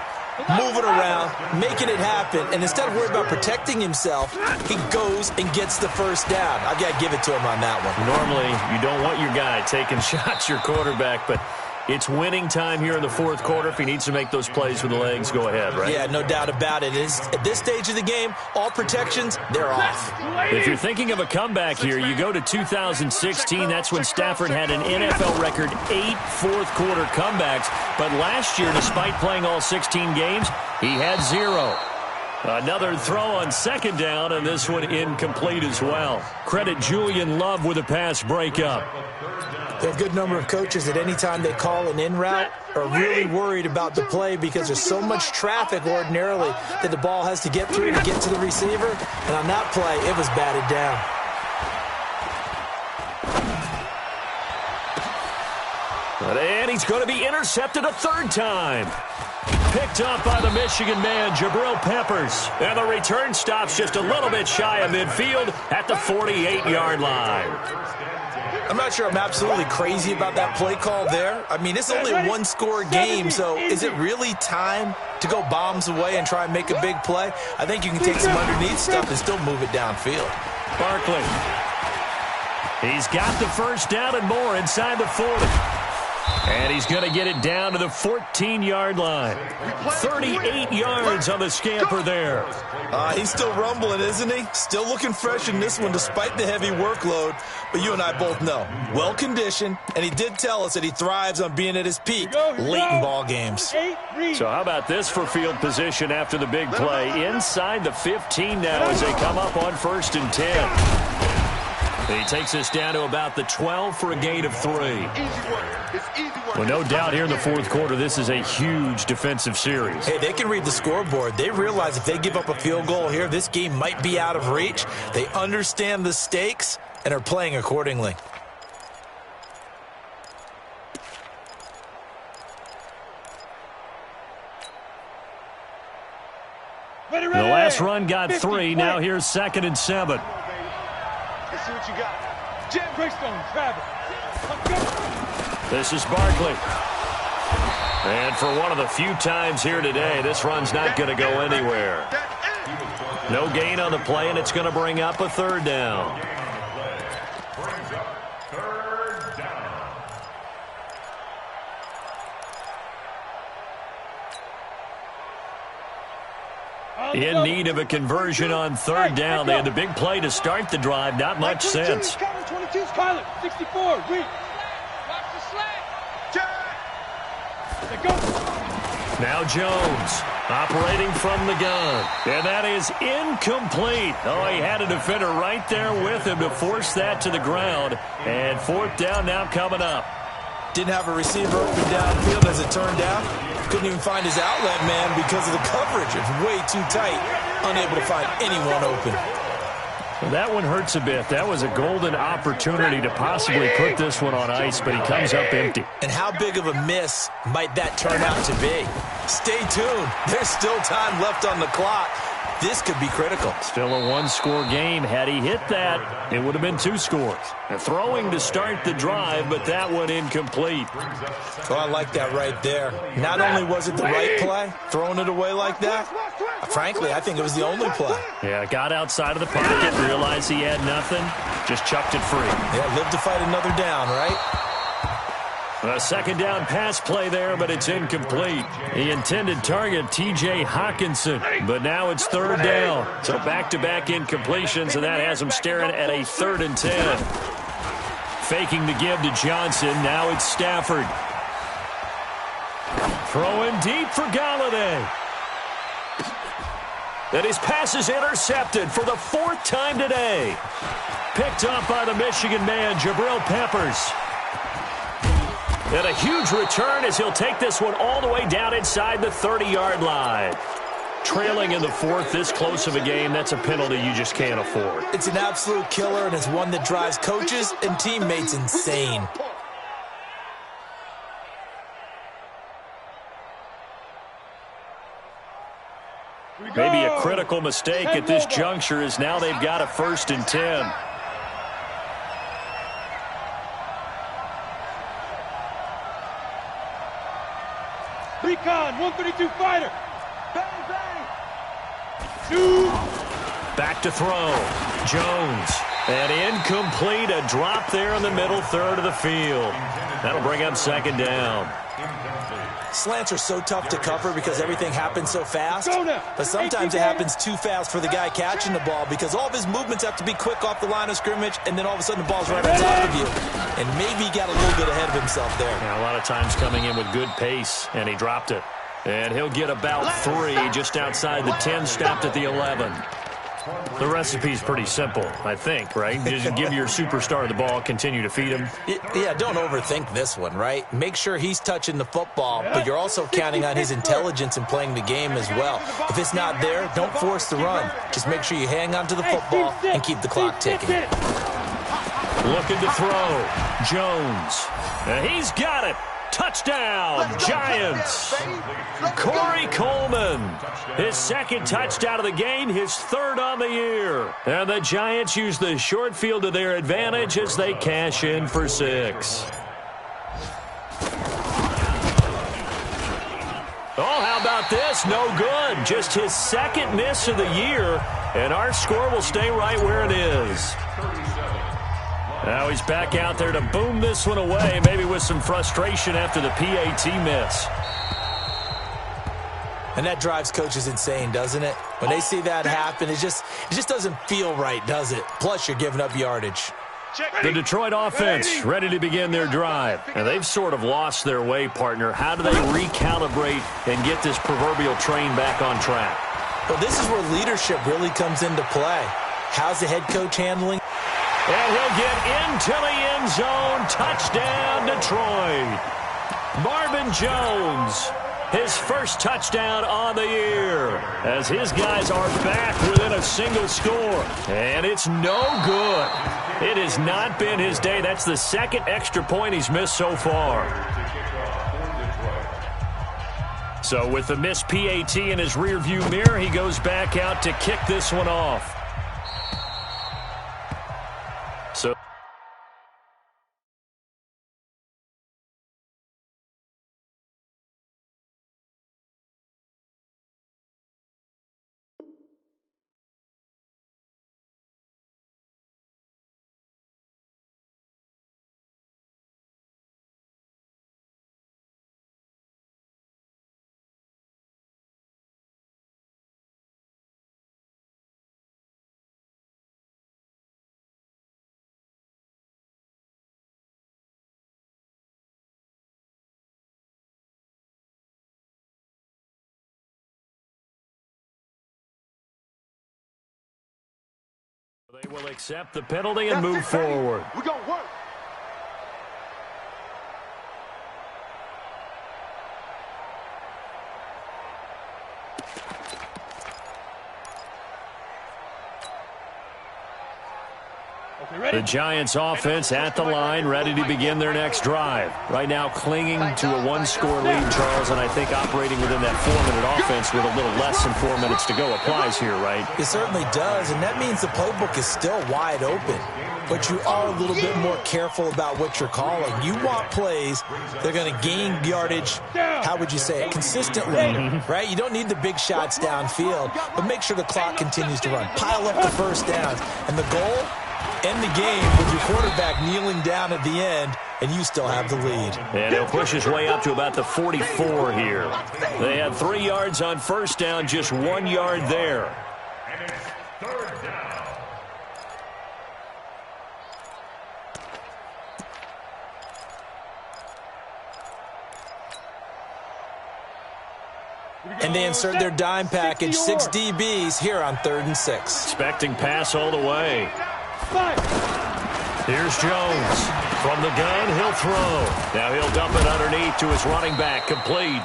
Moving around, making it happen, and instead of worrying about protecting himself, he goes and gets the first down. I've got to give it to him on that one. Normally, you don't want your guy taking shots, your quarterback, but it's winning time here in the 4th quarter. If he needs to make those plays with the legs, go ahead, right? Yeah, no doubt about it. At this stage of the game, all protections, they're off. If you're thinking of a comeback here, you go to 2016. That's when Stafford had an NFL record 8 fourth-quarter comebacks. But last year, despite playing all 16 games, he had 0. Another throw on second down, and this one incomplete as well. Credit Julian Love with a pass breakup. There are a good number of coaches that any time they call an in route are really worried about the play because there's so much traffic ordinarily that the ball has to get through to get to the receiver. And on that play, it was batted down. And he's going to be intercepted a 3rd time. Picked up by the Michigan man, Jabril Peppers. And the return stops just a little bit shy of midfield at the 48-yard line. I'm not sure I'm absolutely crazy about that play call there. I mean, it's only a 1-score game, so is it really time to go bombs away and try and make a big play? I think you can take some underneath stuff and still move it downfield. Barkley. He's got the first down and more inside the 40. And he's going to get it down to the 14-yard line. 38 yards on the scamper there. He's still rumbling, isn't he? Still looking fresh in this one despite the heavy workload. But you and I both know, well-conditioned, and he did tell us that he thrives on being at his peak late in ball games. So how about this for field position after the big play? Inside the 15 now as they come up on 1st and 10. He takes us down to about the 12 for a gain of 3. Well, no doubt here in the fourth quarter, this is a huge defensive series. Hey, they can read the scoreboard. They realize if they give up a field goal here, this game might be out of reach. They understand the stakes and are playing accordingly. The last run got 3. Now here's 2nd and 7. Let's see what you got. Jam Greystone, Travis. This is Barkley. And for one of the few times here today, this run's not going to go anywhere. No gain on the play, and it's going to bring up a 3rd down. In need of a conversion on 3rd down. They had the big play to start the drive. Not much sense. 22's Pilot, 64. Reed. Watch the slant. Now Jones operating from the gun. And that is incomplete. Oh, he had a defender right there with him to force that to the ground. And 4th down now coming up. Didn't have a receiver open downfield as it turned out. Couldn't even find his outlet man because of the coverage. It's way too tight. Unable to find anyone open. Well, that one hurts a bit. That was a golden opportunity to possibly put this one on ice, but he comes up empty. And how big of a miss might that turn out to be? Stay tuned. There's still time left on the clock. This could be critical. Still a 1-score game. Had he hit that, it would have been 2 scores. And throwing to start the drive, but that one incomplete. Oh, I like that right there. Not only was it the right play, throwing it away like that, frankly, I think it was the only play. Yeah, got outside of the pocket, realized he had nothing, just chucked it free. Yeah, live to fight another down, right? A 2nd down pass play there, but it's incomplete. The intended target, T.J. Hawkinson, but now it's 3rd down. So back-to-back incompletions, and that has him staring at a 3rd and 10. Faking the give to Johnson. Now it's Stafford. Throwing deep for Galladay. And his pass is intercepted for the 4th time today. Picked up by the Michigan man, Jabril Peppers. And a huge return as he'll take this one all the way down inside the 30-yard line. Trailing in the 4th, this close of a game, that's a penalty you just can't afford. It's an absolute killer, and it's one that drives coaches and teammates insane. Maybe a critical mistake at this juncture as now they've got a 1st and 10. Recon, 132 fighter. Bang, bang. Back to throw. Jones. And incomplete. A drop there in the middle 3rd of the field. That'll bring up 2nd down. Slants are so tough to cover because everything happens so fast. But sometimes it happens too fast for the guy catching the ball because all of his movements have to be quick off the line of scrimmage, and then all of a sudden the ball's right on top of you. And maybe he got a little bit ahead of himself there. Yeah, a lot of times coming in with good pace, and he dropped it. And he'll get about 3 just outside the 10, stopped at the 11. The recipe's pretty simple, I think, right? Just give your superstar the ball, continue to feed him. Yeah, don't overthink this one, right? Make sure he's touching the football, but you're also counting on his intelligence in playing the game as well. If it's not there, don't force the run. Just make sure you hang on to the football and keep the clock ticking. Looking to throw. Jones. And he's got it. Touchdown, Giants. Corey Coleman, his 2nd touchdown of the game, his 3rd on the year. And the Giants use the short field to their advantage as they cash in for 6. Oh, how about this? No good. Just his 2nd miss of the year, and our score will stay right where it is. Now he's back out there to boom this one away, maybe with some frustration after the PAT miss. And that drives coaches insane, doesn't it? When they see that happen, it just doesn't feel right, does it? Plus, you're giving up yardage. The Detroit offense ready to begin their drive. And they've sort of lost their way, partner. How do they recalibrate and get this proverbial train back on track? Well, this is where leadership really comes into play. How's the head coach handling? And he'll get into the end zone. Touchdown, Detroit. Marvin Jones, his first touchdown on the year, as his guys are back within a single score. And it's no good. It has not been his day. That's the second extra point he's missed so far. So with the missed PAT in his rearview mirror, he goes back out to kick this one off. So they will accept the penalty and move forward. We're going to work. The Giants offense at the line, ready to begin their next drive. Right now clinging to a one-score lead, Charles, and I think operating within that 4-minute offense with a little less than 4 minutes to go applies here, right? It certainly does, and that means the playbook is still wide open. But you are a little bit more careful about what you're calling. You want plays that are going to gain yardage, how would you say it, consistently, right? You don't need the big shots downfield, but make sure the clock continues to run. Pile up the first downs, and the goal, end the game with your quarterback kneeling down at the end, and you still have the lead. And he'll push his way up to about the 44 here. They had 3 yards on first down, just 1 yard there. And it's third down. And they insert their dime package, 6 DBs here on 3rd and 6. Expecting pass all the way. Here's Jones. From the gun, he'll throw. Now he'll dump it underneath to his running back, complete.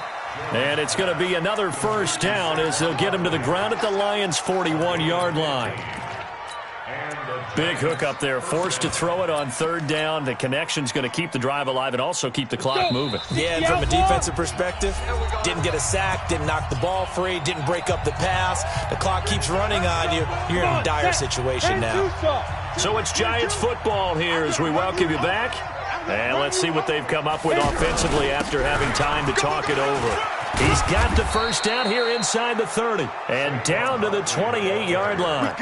And it's going to be another first down as they'll get him to the ground at the Lions' 41-yard line. Big hook up there, forced to throw it on 3rd down. The connection's going to keep the drive alive and also keep the clock moving. Yeah, and from a defensive perspective, didn't get a sack, didn't knock the ball free, didn't break up the pass. The clock keeps running on you. You're in a dire situation now. So it's Giants football here as we welcome you back. And let's see what they've come up with offensively after having time to talk it over. He's got the first down here inside the 30 and down to the 28-yard line.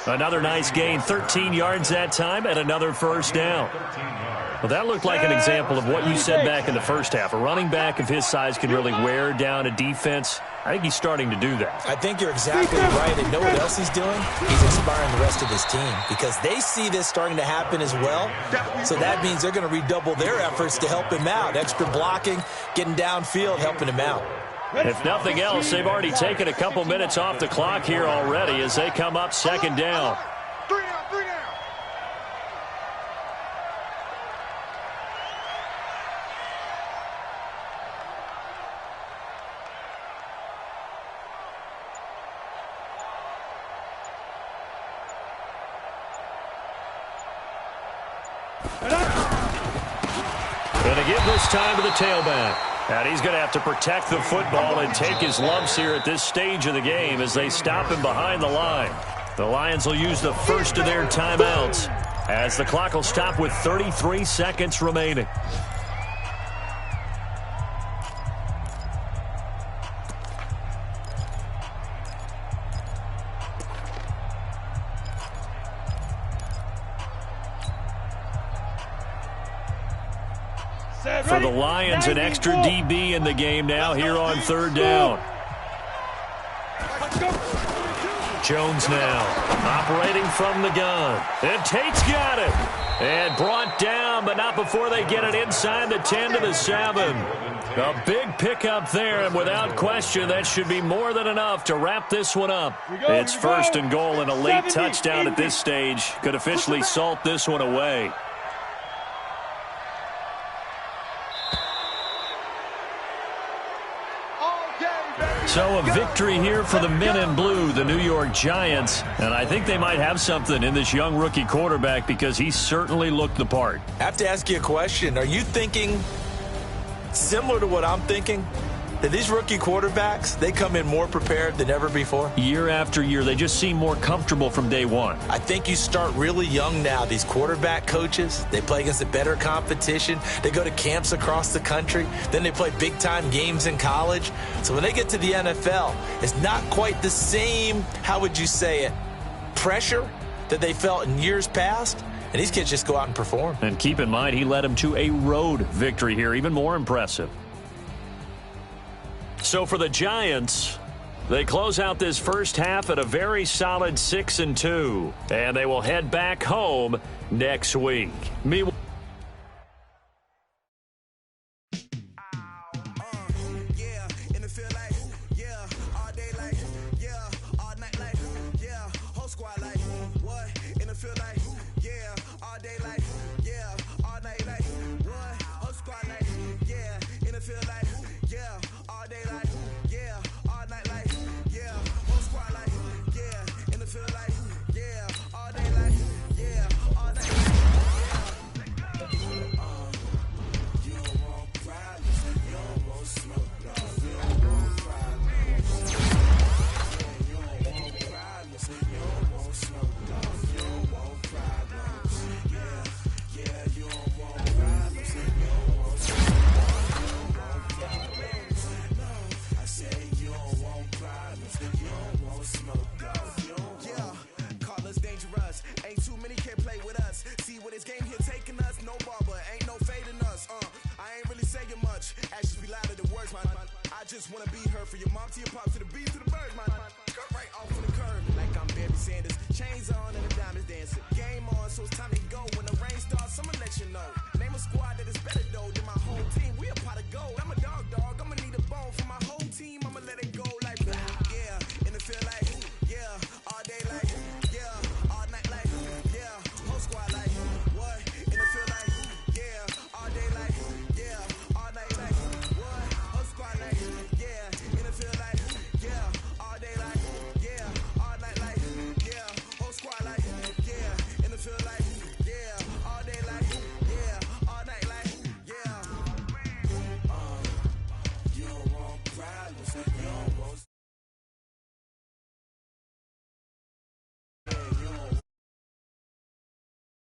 Another nice gain, 13 yards that time, and another first down. Well, that looked like an example of what you said back in the first half. A running back of his size can really wear down a defense. I think he's starting to do that. I think you're exactly right. And know what else he's doing? He's inspiring the rest of his team because they see this starting to happen as well. So that means they're going to redouble their efforts to help him out. Extra blocking, getting downfield, helping him out. If nothing else, they've already taken a couple minutes off the clock here already as they come up 2nd down. 3 down, 3 down. Going to give this time to the tailback. And he's going to have to protect the football and take his lumps here at this stage of the game as they stop him behind the line. The Lions will use the first of their timeouts as the clock will stop with 33 seconds remaining. For the Lions, an extra DB in the game now here on 3rd down. Jones now operating from the gun. And Tate's got it. And brought down, but not before they get it inside the 10 to the 7. A big pickup there, and without question, that should be more than enough to wrap this one up. It's 1st and goal and a late touchdown at this stage. Could officially salt this one away. So a victory here for the men in blue, the New York Giants. And I think they might have something in this young rookie quarterback because he certainly looked the part. I have to ask you a question. Are you thinking similar to what I'm thinking? That these rookie quarterbacks, they come in more prepared than ever before? Year after year, they just seem more comfortable from day one. I think you start really young now. These quarterback coaches, they play against a better competition. They go to camps across the country. Then they play big-time games in college. So when they get to the NFL, it's not quite the same, how would you say it, pressure that they felt in years past. And these kids just go out and perform. And keep in mind, he led them to a road victory here, even more impressive. So for the Giants, they close out this first half at a very solid 6-2, and they will head back home next week. Meanwhile, just wanna be her, for your mom to your pop to the beat to the birds, man. Cut right off on the curb, like I'm Barry Sanders. Chains on and the diamonds dancing. Game on, so it's time to go. When the rain starts, I'ma let you know.